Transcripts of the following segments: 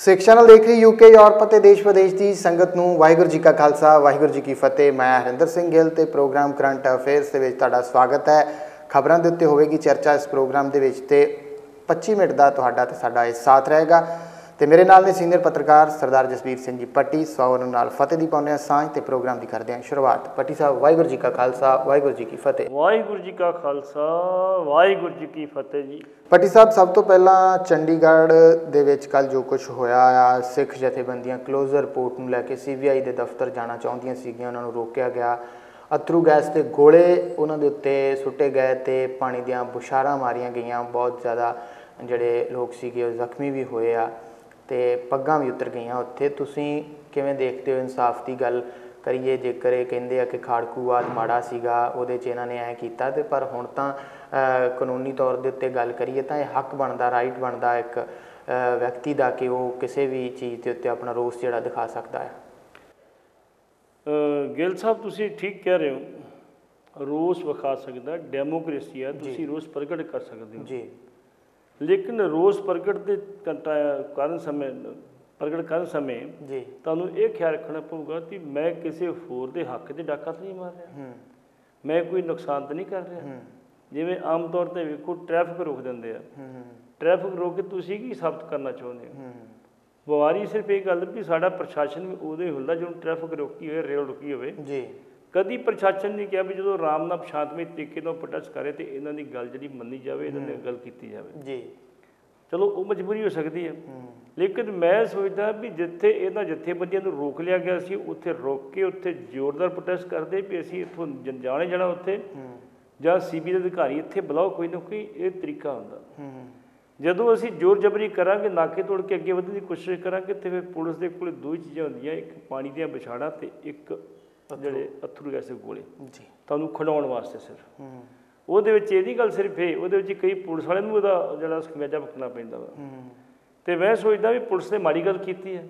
ਸਿੱਖ channel ਦੇਖ ਰਹੀ UK Europe ਅਤੇ ਦੇਸ਼ ਵਿਦੇਸ਼ ਦੀ ਸੰਗਤ ਨੂੰ ਵਾਹਿਗੁਰੂ ਜੀ ਕਾ ਖਾਲਸਾ ਵਾਹਿਗੁਰੂ ਜੀ ਕੀ ਫਤਿਹ। मैं हरिंदर सिंह ਗਿੱਲ ਤੇ ਪ੍ਰੋਗਰਾਮ ਕਰੰਟ ਅਫੇਅਰਸ ਦੇ ਵਿੱਚ ਤੁਹਾਡਾ ਸਵਾਗਤ ਹੈ। ਖਬਰਾਂ ਦੇ ਉੱਤੇ ਹੋਵੇਗੀ ਚਰਚਾ ਇਸ ਪ੍ਰੋਗਰਾਮ ਦੇ ਵਿੱਚ ਤੇ 25 ਮਿੰਟ ਦਾ ਤੁਹਾਡਾ ਤੇ ਸਾਡਾ ਇਹ ਸਾਥ ਰਹੇਗਾ। ਤੇ ਮੇਰੇ ਨਾਲ ਨੇ ਸੀਨੀਅਰ ਪੱਤਰਕਾਰ ਸਰਦਾਰ ਜਸਬੀਰ ਸਿੰਘ ਜੀ ਪੱਟੀ। ਸੋ ਉਹਨਾਂ ਨਾਲ ਫਤਿਹ ਦੀ ਪਾਉਂਦੇ ਹਾਂ ਸਾਂਝ ਤੇ ਪ੍ਰੋਗਰਾਮ ਦੀ ਕਰਦੇ ਹਾਂ ਸ਼ੁਰੂਆਤ। ਪੱਟੀ ਸਾਹਿਬ ਵਾਹਿਗੁਰੂ ਜੀ ਕਾ ਖਾਲਸਾ ਵਾਹਿਗੁਰੂ ਜੀ ਕੀ ਫਤਿਹ। ਵਾਹਿਗੁਰੂ ਜੀ ਕਾ ਖਾਲਸਾ ਵਾਹਿਗੁਰੂ ਜੀ ਕੀ ਫਤਿਹ ਜੀ। ਪੱਟੀ ਸਾਹਿਬ ਸਭ ਤੋਂ ਪਹਿਲਾਂ ਚੰਡੀਗੜ੍ਹ ਦੇ ਵਿੱਚ ਕੱਲ੍ਹ ਜੋ ਕੁਛ ਹੋਇਆ ਆ, ਸਿੱਖ ਜਥੇਬੰਦੀਆਂ ਕਲੋਜ਼ਰ ਰਿਪੋਰਟ ਨੂੰ ਲੈ ਕੇ CBI ਦੇ ਦਫ਼ਤਰ ਜਾਣਾ ਚਾਹੁੰਦੀਆਂ ਸੀਗੀਆਂ, ਉਹਨਾਂ ਨੂੰ ਰੋਕਿਆ ਗਿਆ। ਅਥਰੂ ਗੈਸ ਦੇ ਗੋਲੇ ਉਹਨਾਂ ਦੇ ਉੱਤੇ ਸੁੱਟੇ ਗਏ ਤੇ ਪਾਣੀ ਦੀਆਂ ਬੁਛਾਰਾਂ ਮਾਰੀਆਂ ਗਈਆਂ। ਬਹੁਤ ਜ਼ਿਆਦਾ ਜਿਹੜੇ ਲੋਕ ਸੀਗੇ ਉਹ ਜ਼ਖਮੀ ਵੀ ਹੋਏ ਆ ਤੇ ਪੱਗਾਂ ਵੀ ਉਤਰ ਗਈਆਂ ਉੱਥੇ। ਤੁਸੀਂ ਕਿਵੇਂ ਦੇਖਦੇ ਹੋ? ਇਨਸਾਫ ਦੀ ਗੱਲ ਕਰੀਏ, ਜੇਕਰ ਇਹ ਕਹਿੰਦੇ ਆ ਕਿ ਖਾੜਕੂਵਾਦ ਮਾੜਾ ਸੀਗਾ, ਉਹਦੇ 'ਚ ਇਹਨਾਂ ਨੇ ਐਂ ਕੀਤਾ, ਤੇ ਪਰ ਹੁਣ ਤਾਂ ਕਾਨੂੰਨੀ ਤੌਰ ਦੇ ਉੱਤੇ ਗੱਲ ਕਰੀਏ ਤਾਂ ਇਹ ਹੱਕ ਬਣਦਾ, ਰਾਈਟ ਬਣਦਾ ਇੱਕ ਵਿਅਕਤੀ ਦਾ ਕਿ ਉਹ ਕਿਸੇ ਵੀ ਚੀਜ਼ ਦੇ ਉੱਤੇ ਆਪਣਾ ਰੋਸ ਜਿਹੜਾ ਦਿਖਾ ਸਕਦਾ ਹੈ। ਗਿੱਲ ਸਾਹਿਬ ਤੁਸੀਂ ਠੀਕ ਕਹਿ ਰਹੇ ਹੋ, ਰੋਸ ਵਿਖਾ ਸਕਦਾ, ਡੈਮੋਕ੍ਰੇਸੀ ਹੈ, ਤੁਸੀਂ ਰੋਸ ਪ੍ਰਗਟ ਕਰ ਸਕਦੇ ਹੋ ਜੀ। ਲੇਕਿਨ ਰੋਸ ਪ੍ਰਗਟ ਦੇ ਪ੍ਰਗਟ ਕਰਨ ਸਮੇਂ ਜੀ ਤੁਹਾਨੂੰ ਇਹ ਖਿਆਲ ਰੱਖਣਾ ਪਊਗਾ ਕਿ ਮੈਂ ਕਿਸੇ ਹੋਰ ਦੇ ਹੱਕ 'ਤੇ ਡਾਕਾ ਤਾਂ ਨਹੀਂ ਮਾਰ ਰਿਹਾ, ਮੈਂ ਕੋਈ ਨੁਕਸਾਨ ਤਾਂ ਨਹੀਂ ਕਰ ਰਿਹਾ। ਜਿਵੇਂ ਆਮ ਤੌਰ 'ਤੇ ਵੇਖੋ ਟ੍ਰੈਫਿਕ ਰੋਕ ਦਿੰਦੇ ਆ, ਟ੍ਰੈਫਿਕ ਰੋਕ ਕੇ ਤੁਸੀਂ ਕੀ ਸਾਬਤ ਕਰਨਾ ਚਾਹੁੰਦੇ ਹੋ? ਬਿਮਾਰੀ ਸਿਰਫ ਇਹ ਗੱਲ ਵੀ ਸਾਡਾ ਪ੍ਰਸ਼ਾਸਨ ਵੀ ਉਦੋਂ ਹੀ ਹੁੰਦਾ ਜਦੋਂ ਟ੍ਰੈਫਿਕ ਰੋਕੀ ਹੋਵੇ, ਰੇਲ ਰੁਕੀ ਹੋਵੇ ਜੀ। ਕਦੀ ਪ੍ਰਸ਼ਾਸਨ ਨੇ ਕਿਹਾ ਵੀ ਜਦੋਂ ਆਰਾਮ ਨਾਲ ਸ਼ਾਂਤਮਈ ਤਰੀਕੇ ਨਾਲ ਪ੍ਰੋਟੈਸਟ ਕਰੇ ਤੇ ਇਹਨਾਂ ਦੀ ਗੱਲ ਜਿਹੜੀ ਮੰਨੀ ਜਾਵੇ, ਇਹਨਾਂ ਦੀ ਗੱਲ ਕੀਤੀ ਜਾਵੇ ਜੀ। ਚਲੋ ਉਹ ਮਜਬੂਰੀ ਹੋ ਸਕਦੀ ਹੈ, ਲੇਕਿਨ ਮੈਂ ਸੋਚਦਾ ਵੀ ਜਿੱਥੇ ਇਹਨਾਂ ਜਥੇਬੰਦੀਆਂ ਨੂੰ ਰੋਕ ਲਿਆ ਗਿਆ ਸੀ ਉੱਥੇ ਰੋਕ ਕੇ ਉੱਥੇ ਜ਼ੋਰਦਾਰ ਪ੍ਰੋਟੈਸਟ ਕਰਦੇ ਵੀ ਅਸੀਂ ਇੱਥੋਂ ਜਾਣੇ ਜਾਣਾ ਉੱਥੇ, ਜਾਂ CBI ਦੇ ਅਧਿਕਾਰੀ ਇੱਥੇ ਬੁਲਾਓ, ਕੋਈ ਨਾ ਕੋਈ ਇਹ ਤਰੀਕਾ ਹੁੰਦਾ। ਜਦੋਂ ਅਸੀਂ ਜ਼ੋਰ ਜਬਰੀ ਕਰਾਂਗੇ, ਨਾਕੇ ਤੋੜ ਕੇ ਅੱਗੇ ਵਧਣ ਦੀ ਕੋਸ਼ਿਸ਼ ਕਰਾਂਗੇ, ਤੇ ਫਿਰ ਪੁਲਿਸ ਦੇ ਕੋਲ ਦੋ ਹੀ ਚੀਜ਼ਾਂ ਹੁੰਦੀਆਂ, ਇੱਕ ਪਾਣੀ ਦੀਆਂ ਵਿਛਾੜਾਂ ਤੇ ਇੱਕ ਜਿਹੜੇ ਅਥਰੂ ਗੈਸ ਦੇ ਗੋਲੇ ਜੀ, ਤੁਹਾਨੂੰ ਖਿਡਾਉਣ ਵਾਸਤੇ ਸਿਰਫ। ਉਹਦੇ ਵਿੱਚ ਇਹ ਨਹੀਂ ਗੱਲ ਸਿਰਫ ਇਹ, ਉਹਦੇ ਵਿੱਚ ਕਈ ਪੁਲਿਸ ਵਾਲਿਆਂ ਨੂੰ ਉਹਦਾ ਜਿਹੜਾ ਖਮਿਆਜਾ ਭੁਗਤਣਾ ਪੈਂਦਾ ਵਾ। ਅਤੇ ਮੈਂ ਸੋਚਦਾ ਵੀ ਪੁਲਿਸ ਨੇ ਮਾੜੀ ਗੱਲ ਕੀਤੀ ਹੈ।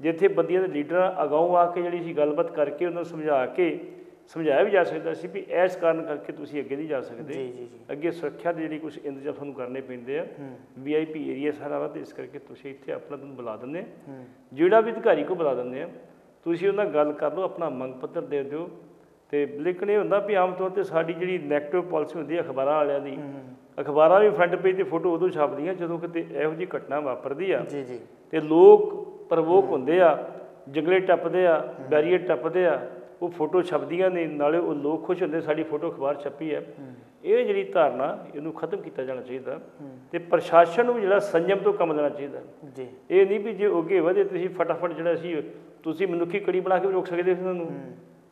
ਜਿੱਥੇ ਬੰਦੀਆਂ ਦੇ ਲੀਡਰਾਂ ਅਗਾਊਂ ਆ ਕੇ ਜਿਹੜੀ ਸੀ ਗੱਲਬਾਤ ਕਰਕੇ ਉਹਨਾਂ ਨੂੰ ਸਮਝਾਇਆ ਵੀ ਜਾ ਸਕਦਾ ਸੀ ਵੀ ਇਸ ਕਾਰਨ ਕਰਕੇ ਤੁਸੀਂ ਅੱਗੇ ਨਹੀਂ ਜਾ ਸਕਦੇ, ਅੱਗੇ ਸੁਰੱਖਿਆ ਦੇ ਜਿਹੜੀ ਕੁਛ ਇੰਤਜ਼ਾਮ ਤੁਹਾਨੂੰ ਕਰਨੇ ਪੈਂਦੇ ਆ, VIP ਏਰੀਆ ਸਾਰਾ ਵਾ, ਅਤੇ ਇਸ ਕਰਕੇ ਤੁਸੀਂ ਇੱਥੇ ਆਪਣਾ ਤੁਹਾਨੂੰ ਬੁਲਾ ਦਿੰਦੇ, ਜਿਹੜਾ ਵੀ ਅਧਿਕਾਰੀ ਕੋ ਬੁਲਾ ਦਿੰਦੇ ਆ, ਤੁਸੀਂ ਉਹਨਾਂ ਨਾਲ ਗੱਲ ਕਰ ਲਓ, ਆਪਣਾ ਮੰਗ ਪੱਤਰ ਦੇ ਦਿਓ। ਅਤੇ ਲੇਕਿਨ ਇਹ ਹੁੰਦਾ ਵੀ ਆਮ ਤੌਰ 'ਤੇ ਸਾਡੀ ਜਿਹੜੀ ਨੈਗੇਟਿਵ ਪਾਲਿਸੀ ਹੁੰਦੀ ਹੈ ਅਖਬਾਰਾਂ ਵਾਲਿਆਂ ਦੀ, ਅਖਬਾਰਾਂ ਵੀ ਫਰੰਟ ਪੇਜ 'ਤੇ ਫੋਟੋ ਉਦੋਂ ਛਾਪਦੀਆਂ ਜਦੋਂ ਕਿਤੇ ਇਹੋ ਜਿਹੀ ਘਟਨਾ ਵਾਪਰਦੀ ਆ ਅਤੇ ਲੋਕ ਪ੍ਰਵੋਕ ਹੁੰਦੇ ਆ, ਜੰਗਲੇ ਟੱਪਦੇ ਆ, ਬੈਰੀਅਰ ਟੱਪਦੇ ਆ, ਉਹ ਫੋਟੋ ਛਪਦੀਆਂ ਨੇ, ਨਾਲੇ ਉਹ ਲੋਕ ਖੁਸ਼ ਹੁੰਦੇ ਸਾਡੀ ਫੋਟੋ ਅਖਬਾਰ ਛਪੀ ਹੈ। ਇਹ ਜਿਹੜੀ ਧਾਰਨਾ ਇਹਨੂੰ ਖਤਮ ਕੀਤਾ ਜਾਣਾ ਚਾਹੀਦਾ, ਅਤੇ ਪ੍ਰਸ਼ਾਸਨ ਨੂੰ ਜਿਹੜਾ ਸੰਯਮ ਤੋਂ ਕੰਮ ਲੈਣਾ ਚਾਹੀਦਾ ਜੀ। ਇਹ ਨਹੀਂ ਵੀ ਜੇ ਅੱਗੇ ਵਧੇ ਤੁਸੀਂ ਫਟਾਫਟ ਜਿਹੜਾ ਸੀ ਤੁਸੀਂ ਮਨੁੱਖੀ ਕੜੀ ਬਣਾ ਕੇ ਵੀ ਰੋਕ ਸਕਦੇ ਉਹਨਾਂ ਨੂੰ।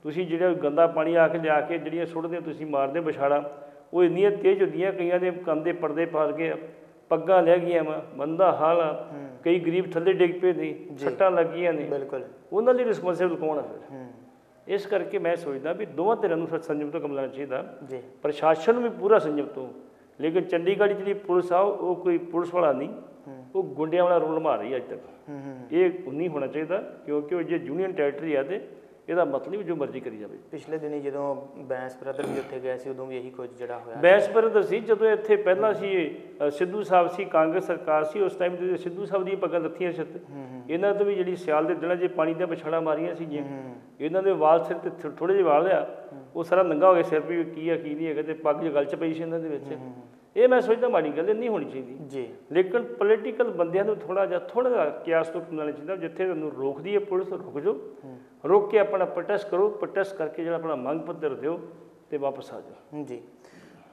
ਤੁਸੀਂ ਜਿਹੜਾ ਗੰਦਾ ਪਾਣੀ ਆ ਕੇ ਲਿਆ ਕੇ ਜਿਹੜੀਆਂ ਸੁੱਟਦੇ ਤੁਸੀਂ ਮਾਰਦੇ ਵਿਛਾੜਾ, ਉਹ ਇੰਨੀਆਂ ਤੇਜ਼ ਹੁੰਦੀਆਂ, ਕਈਆਂ ਦੇ ਕੰਨ ਦੇ ਪਰਦੇ ਪਾਲ ਗਏ, ਪੱਗਾਂ ਲੈ ਗਈਆਂ ਵਾ, ਮੰਦਾ ਹਾਲ ਆ, ਕਈ ਗਰੀਬ ਥੱਲੇ ਡਿੱਗ ਪਏ ਨੇ, ਸੱਟਾਂ ਲੱਗੀਆਂ ਨੇ, ਬਿਲਕੁਲ ਉਹਨਾਂ ਲਈ ਰਿਸਪੋਂਸੀਬਲ ਕੌਣ ਆ ਫਿਰ? ਇਸ ਕਰਕੇ ਮੈਂ ਸੋਚਦਾ ਵੀ ਦੋਵਾਂ ਧਿਰਾਂ ਨੂੰ ਸੰਯਮ ਤੋਂ ਕੰਮ ਲੈਣਾ ਚਾਹੀਦਾ, ਪ੍ਰਸ਼ਾਸਨ ਨੂੰ ਵੀ ਪੂਰਾ ਸੰਯਮ ਤੋਂ। ਲੇਕਿਨ ਚੰਡੀਗੜ੍ਹ ਜਿਹੜੀ ਪੁਲਿਸ ਆ ਉਹ ਕੋਈ ਪੁਲਿਸ ਵਾਲਾ ਨਹੀਂ, ਉਹ ਗੁੰਡਿਆਂ ਵਾਲਾ ਰੋਲ ਨਿਭਾ ਰਹੀ ਅੱਜ ਤੱਕ। ਇਹ ਨਹੀਂ ਹੋਣਾ ਚਾਹੀਦਾ, ਕਿਉਂਕਿ ਉਹ ਜੇ ਯੂਨੀਅਨ ਟੈਰੀਟਰੀ ਆ ਤੇ ਇਹਦਾ ਮਤਲਬ ਜੋ ਮਰਜ਼ੀ ਕਰੀ ਜਾਵੇ। ਪਿਛਲੇ ਦਿਨੀ ਜਦੋਂ ਬੈਂਸ ਬ੍ਰਦਰ ਵੀ ਉੱਥੇ ਗਏ ਸੀ ਉਦੋਂ ਵੀ ਇਹੀ ਕੁਝ ਜਿਹੜਾ ਹੋਇਆ। ਬੈਂਸ ਬ੍ਰਦਰ ਸੀ ਜਦੋਂ ਇੱਥੇ ਪਹਿਲਾਂ ਸੀ ਸਿੱਧੂ ਸਾਹਿਬ ਸੀ, ਕਾਂਗਰਸ ਸਰਕਾਰ ਸੀ, ਉਸ ਟਾਈਮ ਤੇ ਸਿੱਧੂ ਸਾਹਿਬ ਦੀਆਂ ਪੱਗਾਂ ਲੱਥੀਆਂ ਸਿਰ 'ਤੇ। ਇਹਨਾਂ ਤੋਂ ਵੀ ਜਿਹੜੀ ਸਿਆਲ ਦੇ ਦਿਨਾਂ 'ਚ ਪਾਣੀ ਦੀਆਂ ਵਿਛਾੜਾਂ ਮਾਰੀਆਂ ਸੀਗੀਆਂ, ਇਹਨਾਂ ਦੇ ਵਾਲ ਸਿਰ 'ਤੇ ਥੋੜ੍ਹੇ ਜਿਹੇ ਵਾਲ ਆ, ਉਹ ਸਾਰਾ ਨੰਗਾ ਹੋ ਗਿਆ ਸਿਰ ਵੀ ਕੀ ਆ ਕੀ ਨਹੀਂ ਹੈਗਾ, ਅਤੇ ਪੱਗ ਗਲ 'ਚ ਪਈ ਸੀ ਇਹਨਾਂ ਦੇ ਵਿੱਚ। ਇਹ ਮੈਂ ਸੋਚਦਾ ਮਾੜੀ ਗੱਲ ਨਹੀਂ ਹੋਣੀ ਚਾਹੀਦੀ ਜੀ। ਲੇਕਿਨ ਪੋਲੀਟੀਕਲ ਬੰਦਿਆਂ ਨੂੰ ਥੋੜ੍ਹਾ ਜਿਹਾ ਕਿਆਸ ਤੋਂ ਲੈਣਾ ਚਾਹੀਦਾ। ਜਿੱਥੇ ਤੁਹਾਨੂੰ ਰੋਕਦੀ ਹੈ ਪੁਲਿਸ, ਰੁਕ ਜਾਓ, ਰੋਕ ਕੇ ਆਪਣਾ ਪ੍ਰੋਟੈਸਟ ਕਰੋ, ਪ੍ਰੋਟੈਸਟ ਕਰਕੇ ਜਿਹੜਾ ਆਪਣਾ ਮੰਗ ਪੱਤਰ ਦਿਓ ਅਤੇ ਵਾਪਸ ਆ ਜਾਓ ਜੀ।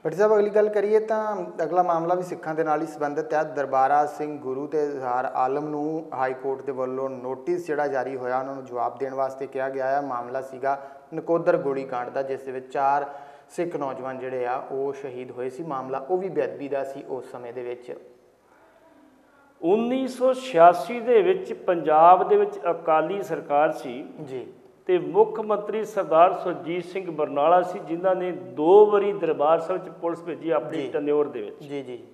ਭੱਟੀ ਸਾਹਿਬ ਅਗਲੀ ਗੱਲ ਕਰੀਏ ਤਾਂ ਅਗਲਾ ਮਾਮਲਾ ਵੀ ਸਿੱਖਾਂ ਦੇ ਨਾਲ ਹੀ ਸੰਬੰਧਿਤ ਹੈ। ਦਰਬਾਰਾ ਸਿੰਘ ਗੁਰੂ ਤੇ ਇਜ਼ਹਾਰ ਆਲਮ ਨੂੰ ਹਾਈ ਕੋਰਟ ਦੇ ਵੱਲੋਂ ਨੋਟਿਸ ਜਿਹੜਾ ਜਾਰੀ ਹੋਇਆ, ਉਹਨਾਂ ਨੂੰ ਜਵਾਬ ਦੇਣ ਵਾਸਤੇ ਕਿਹਾ ਗਿਆ ਹੈ। ਮਾਮਲਾ ਸੀਗਾ ਨਕੋਦਰ ਗੋਲੀ ਕਾਂਡ ਦਾ, ਜਿਸ ਦੇ ਵਿੱਚ 4 ਸਿੱਖ ਨੌਜਵਾਨ ਜਿਹੜੇ ਆ ਉਹ ਸ਼ਹੀਦ ਹੋਏ ਸੀ। ਮਾਮਲਾ ਉਹ ਵੀ ਬੇਅਦਬੀ ਦਾ ਸੀ ਉਸ ਸਮੇਂ ਦੇ ਵਿੱਚ। 1986 ਦੇ ਵਿੱਚ ਪੰਜਾਬ ਦੇ ਵਿੱਚ ਅਕਾਲੀ ਸਰਕਾਰ ਸੀ ਜੀ, ਅਤੇ ਮੁੱਖ ਮੰਤਰੀ ਸਰਦਾਰ ਸੁਰਜੀਤ ਸਿੰਘ ਬਰਨਾਲਾ ਸੀ, ਜਿਨ੍ਹਾਂ ਨੇ 2 ਵਾਰੀ ਦਰਬਾਰ ਸਾਹਿਬ 'ਚ ਪੁਲਿਸ ਭੇਜੀ ਆਪਣੀ ਟਨਿਓਰ ਦੇ ਵਿੱਚ ਜੀ।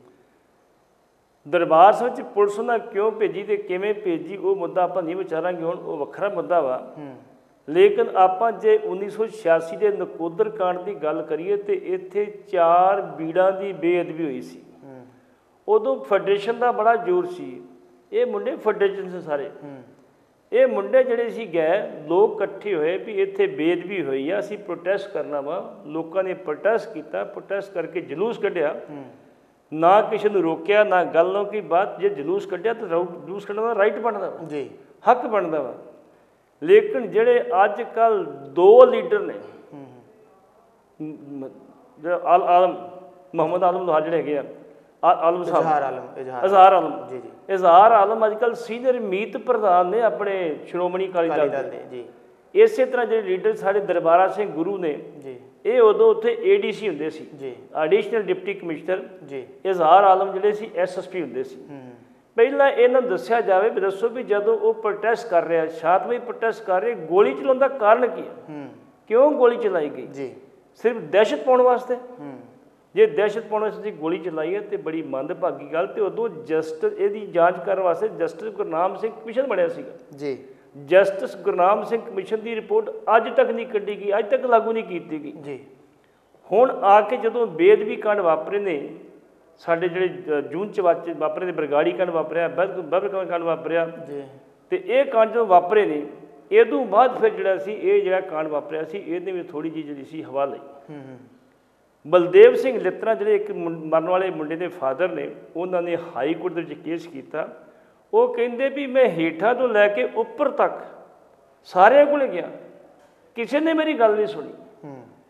ਦਰਬਾਰ ਸਾਹਿਬ 'ਚ ਪੁਲਿਸ ਉਹਨਾਂ ਕਿਉਂ ਭੇਜੀ ਅਤੇ ਕਿਵੇਂ ਭੇਜੀ ਉਹ ਮੁੱਦਾ ਆਪਾਂ ਨਹੀਂ ਵਿਚਾਰਾਂਗੇ, ਹੁਣ ਉਹ ਵੱਖਰਾ ਮੁੱਦਾ ਵਾ। ਲੇਕਿਨ ਆਪਾਂ ਜੇ 1986 ਦੇ ਨਕੋਦਰ ਕਾਂਡ ਦੀ ਗੱਲ ਕਰੀਏ ਤਾਂ ਇੱਥੇ 4 ਬੀੜਾਂ ਦੀ ਬੇਅਦਬੀ ਹੋਈ ਸੀ। ਉਦੋਂ ਫੈਡਰੇਸ਼ਨ ਦਾ ਬੜਾ ਜ਼ੋਰ ਸੀ, ਇਹ ਮੁੰਡੇ ਫੱਡੇ ਚ ਨੇ ਸਾਰੇ। ਇਹ ਮੁੰਡੇ ਜਿਹੜੇ ਸੀ ਗਏ, ਲੋਕ ਇਕੱਠੇ ਹੋਏ ਵੀ ਇੱਥੇ ਬੇਅਦਬੀ ਹੋਈ ਆ, ਅਸੀਂ ਪ੍ਰੋਟੈਸਟ ਕਰਨਾ ਵਾ। ਲੋਕਾਂ ਨੇ ਪ੍ਰੋਟੈਸਟ ਕੀਤਾ, ਪ੍ਰੋਟੈਸਟ ਕਰਕੇ ਜਲੂਸ ਕੱਢਿਆ, ਨਾ ਕਿਸੇ ਨੂੰ ਰੋਕਿਆ, ਨਾ ਗੱਲ ਨਾ ਕੀ ਬਾਤ। ਜੇ ਜਲੂਸ ਕੱਢਿਆ ਤਾਂ ਜਲੂਸ ਕੱਢਣ ਦਾ ਰਾਈਟ ਬਣਦਾ ਵਾ ਜੀ, ਹੱਕ ਬਣਦਾ ਵਾ। ਲੇਕਿਨ ਜਿਹੜੇ ਅੱਜ ਕੱਲ੍ਹ ਦੋ ਲੀਡਰ ਨੇ, ਆਲਮ ਮੁਹੰਮਦ ਆਲਮ ਲੋਹਾਰ ਜਿਹੜੇ ਹੈਗੇ ਆ, ਆਲਮ ਸਾਹਿਬ, ਇਜ਼ਹਾਰ ਆਲਮ ਜੀ, ਇਜ਼ਹਾਰ ਆਲਮ ਅੱਜ ਕੱਲ੍ਹ ਸੀਨੀਅਰ ਮੀਤ ਪ੍ਰਧਾਨ ਨੇ ਆਪਣੇ ਸ਼੍ਰੋਮਣੀ ਅਕਾਲੀ ਦਲ ਦੇ ਜੀ। ਇਸੇ ਤਰ੍ਹਾਂ ਜਿਹੜੇ ਲੀਡਰ ਸਾਡੇ ਦਰਬਾਰਾ ਸਿੰਘ ਗੁਰੂ ਨੇ ਜੀ, ਇਹ ਉਦੋਂ ਉੱਥੇ ADC ਹੁੰਦੇ ਸੀ ਜੀ, ਐਡੀਸ਼ਨਲ ਡਿਪਟੀ ਕਮਿਸ਼ਨਰ ਜੀ। ਇਜ਼ਹਾਰ ਆਲਮ ਜਿਹੜੇ ਸੀ SSP ਹੁੰਦੇ ਸੀ। ਪਹਿਲਾਂ ਇਹਨਾਂ ਨੂੰ ਦੱਸਿਆ ਜਾਵੇ ਵੀ ਦੱਸੋ ਵੀ ਜਦੋਂ ਉਹ ਪ੍ਰੋਟੈਸਟ ਕਰ ਰਿਹਾ, ਸ਼ਾਂਤਮਈ ਪ੍ਰੋਟੈਸਟ ਕਰ ਰਹੇ, ਗੋਲੀ ਚਲਾਉਣ ਦਾ ਕਾਰਨ ਕੀ ਹੈ? ਕਿਉਂ ਗੋਲੀ ਚਲਾਈ ਗਈ ਜੀ? ਸਿਰਫ ਦਹਿਸ਼ਤ ਪਾਉਣ ਵਾਸਤੇ? ਜੇ ਦਹਿਸ਼ਤ ਪਾਉਣ ਵਾਸਤੇ ਗੋਲੀ ਚਲਾਈ ਹੈ ਤਾਂ ਬੜੀ ਮੰਦਭਾਗੀ ਗੱਲ। ਤੇ ਉਦੋਂ ਜਸਟਿਸ ਇਹਦੀ ਜਾਂਚ ਕਰਨ ਵਾਸਤੇ ਜਸਟਿਸ ਗੁਰਨਾਮ ਸਿੰਘ ਕਮਿਸ਼ਨ ਬਣਿਆ ਸੀਗਾ ਜੀ। ਜਸਟਿਸ ਗੁਰਨਾਮ ਸਿੰਘ ਕਮਿਸ਼ਨ ਦੀ ਰਿਪੋਰਟ ਅੱਜ ਤੱਕ ਨਹੀਂ ਕੱਢੀ ਗਈ, ਅੱਜ ਤੱਕ ਲਾਗੂ ਨਹੀਂ ਕੀਤੀ ਗਈ ਜੀ। ਹੁਣ ਆ ਕੇ ਜਦੋਂ ਬੇਅਦਬੀ ਕਾਂਡ ਵਾਪਰੇ ਨੇ ਸਾਡੇ, ਜਿਹੜੇ ਜੂਨ 'ਚ ਵਾਪਰੇ ਨੇ, ਬਰਗਾੜੀ ਕਾਂਡ ਵਾਪਰਿਆ, ਬਬਰ ਕਾਂਡ ਵਾਪਰਿਆ ਜੀ, ਤੇ ਇਹ ਕਾਂਡ ਜਦੋਂ ਵਾਪਰੇ ਨੇ, ਇਹ ਤੋਂ ਬਾਅਦ ਫਿਰ ਜਿਹੜਾ ਸੀ ਇਹ ਜਿਹੜਾ ਕਾਂਡ ਵਾਪਰਿਆ ਸੀ, ਇਹਦੇ ਵਿੱਚ ਥੋੜ੍ਹੀ ਜਿਹੀ ਜਿਹੜੀ ਸੀ ਹਵਾ ਲਈ। ਬਲਦੇਵ ਸਿੰਘ ਲਿੱਤਰਾ ਜਿਹੜੇ ਇੱਕ ਮਰਨ ਵਾਲੇ ਮੁੰਡੇ ਦੇ ਫਾਦਰ ਨੇ, ਉਹਨਾਂ ਨੇ ਹਾਈ ਕੋਰਟ ਦੇ ਵਿੱਚ ਕੇਸ ਕੀਤਾ। ਉਹ ਕਹਿੰਦੇ ਵੀ ਮੈਂ ਹੇਠਾਂ ਤੋਂ ਲੈ ਕੇ ਉੱਪਰ ਤੱਕ ਸਾਰਿਆਂ ਕੋਲ ਗਿਆ, ਕਿਸੇ ਨੇ ਮੇਰੀ ਗੱਲ ਨਹੀਂ ਸੁਣੀ।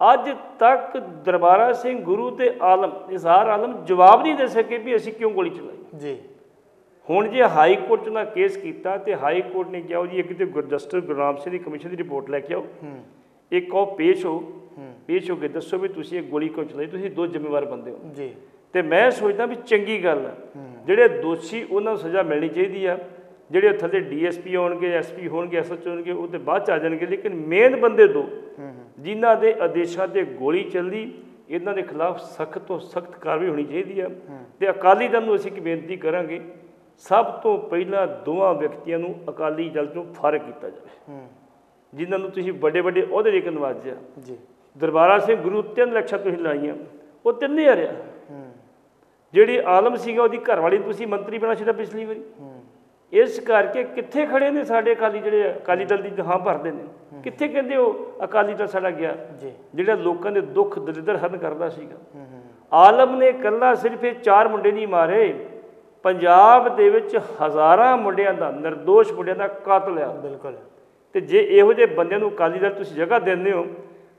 ਅੱਜ ਤੱਕ ਦਰਬਾਰਾ ਸਿੰਘ ਗੁਰੂ ਤੇ ਆਲਮ, ਇਜ਼ਹਾਰ ਆਲਮ ਜਵਾਬ ਨਹੀਂ ਦੇ ਸਕੇ ਵੀ ਅਸੀਂ ਕਿਉਂ ਗੋਲੀ ਚਲਾਈ ਜੀ। ਹੁਣ ਜੇ ਹਾਈ ਕੋਰਟ 'ਚ ਨਾ ਕੇਸ ਕੀਤਾ ਤੇ ਹਾਈ ਕੋਰਟ ਨੇ ਕਿਹਾ ਜੀ ਇੱਕ ਤੇ ਜਸਟਿਸ ਗੁਰਨਾਮ ਸਿੰਘ ਦੀ ਕਮਿਸ਼ਨ ਦੀ ਰਿਪੋਰਟ ਲੈ ਕੇ ਆਓ, ਇੱਕ ਉਹ ਪੇਸ਼ ਹੋ ਕੇ ਦੱਸੋ ਵੀ ਤੁਸੀਂ ਇਹ ਗੋਲੀ ਕਿਉਂ ਚਲਾਈ, ਤੁਸੀਂ ਦੋ ਜ਼ਿੰਮੇਵਾਰ ਬੰਦੇ ਹੋ ਜੀ। ਤੇ ਮੈਂ ਸੋਚਦਾ ਵੀ ਚੰਗੀ ਗੱਲ ਆ, ਜਿਹੜੇ ਦੋਸ਼ੀ ਉਹਨਾਂ ਨੂੰ ਸਜ਼ਾ ਮਿਲਣੀ ਚਾਹੀਦੀ ਆ। ਜਿਹੜੇ ਥੱਲੇ DSP ਹੋਣਗੇ, SP ਹੋਣਗੇ, SHO ਹੋਣਗੇ, ਉਹ ਤੇ ਬਾਅਦ 'ਚ ਆ ਜਾਣਗੇ। ਲੇਕਿਨ ਮੇਨ ਬੰਦੇ ਦੋ ਜਿਨ੍ਹਾਂ ਦੇ ਆਦੇਸ਼ਾਂ 'ਤੇ ਗੋਲੀ ਚੱਲੀ, ਇਹਨਾਂ ਦੇ ਖਿਲਾਫ ਸਖਤ ਤੋਂ ਸਖਤ ਕਾਰਵਾਈ ਹੋਣੀ ਚਾਹੀਦੀ ਆ। ਤੇ ਅਕਾਲੀ ਦਲ ਨੂੰ ਅਸੀਂ ਇੱਕ ਬੇਨਤੀ ਕਰਾਂਗੇ, ਸਭ ਤੋਂ ਪਹਿਲਾਂ ਦੋਵਾਂ ਵਿਅਕਤੀਆਂ ਨੂੰ ਅਕਾਲੀ ਦਲ ਤੋਂ ਫਾਰਗ ਕੀਤਾ ਜਾਵੇ, ਜਿਨ੍ਹਾਂ ਨੂੰ ਤੁਸੀਂ ਵੱਡੇ ਵੱਡੇ ਅਹੁਦੇ ਦੇ ਕੇ ਨਵਾਜਿਆ ਜੀ। ਦਰਬਾਰਾ ਸਿੰਘ ਗੁਰੂ 3 ਇਲੈਕਸ਼ਨ ਤੁਸੀਂ ਲਾਈਆਂ, ਉਹ ਤਿੰਨੇ ਹਾਰਿਆ। ਜਿਹੜੀ ਆਲਮ ਸੀਗਾ ਉਹਦੀ ਘਰਵਾਲੀ ਤੁਸੀਂ ਮੰਤਰੀ ਬਣਾ ਛੱਡਿਆ ਪਿਛਲੀ ਵਾਰੀ। ਇਸ ਕਰਕੇ ਕਿੱਥੇ ਖੜੇ ਨੇ ਸਾਡੇ ਅਕਾਲੀ, ਜਿਹੜੇ ਅਕਾਲੀ ਦਲ ਦੀ ਹਾਂ ਭਰਦੇ ਨੇ, ਕਿੱਥੇ ਕਹਿੰਦੇ ਉਹ ਅਕਾਲੀ ਦਲ ਸਾਡਾ ਗਿਆ ਜਿਹੜਾ ਲੋਕਾਂ ਦੇ ਦੁੱਖ ਦਲਿੱਦਰ ਹਰਨ ਕਰਦਾ ਸੀਗਾ। ਆਲਮ ਨੇ ਇਕੱਲਾ ਸਿਰਫ ਇਹ 4 ਮੁੰਡੇ ਨਹੀਂ ਮਾਰੇ, ਪੰਜਾਬ ਦੇ ਵਿੱਚ ਹਜ਼ਾਰਾਂ ਮੁੰਡਿਆਂ ਦਾ, ਨਿਰਦੋਸ਼ ਮੁੰਡਿਆਂ ਦਾ ਕਾਤਲ ਆ। ਬਿਲਕੁਲ। ਤੇ ਜੇ ਇਹੋ ਜਿਹੇ ਬੰਦਿਆਂ ਨੂੰ ਅਕਾਲੀ ਦਲ ਤੁਸੀਂ ਜਗ੍ਹਾ ਦਿੰਦੇ ਹੋ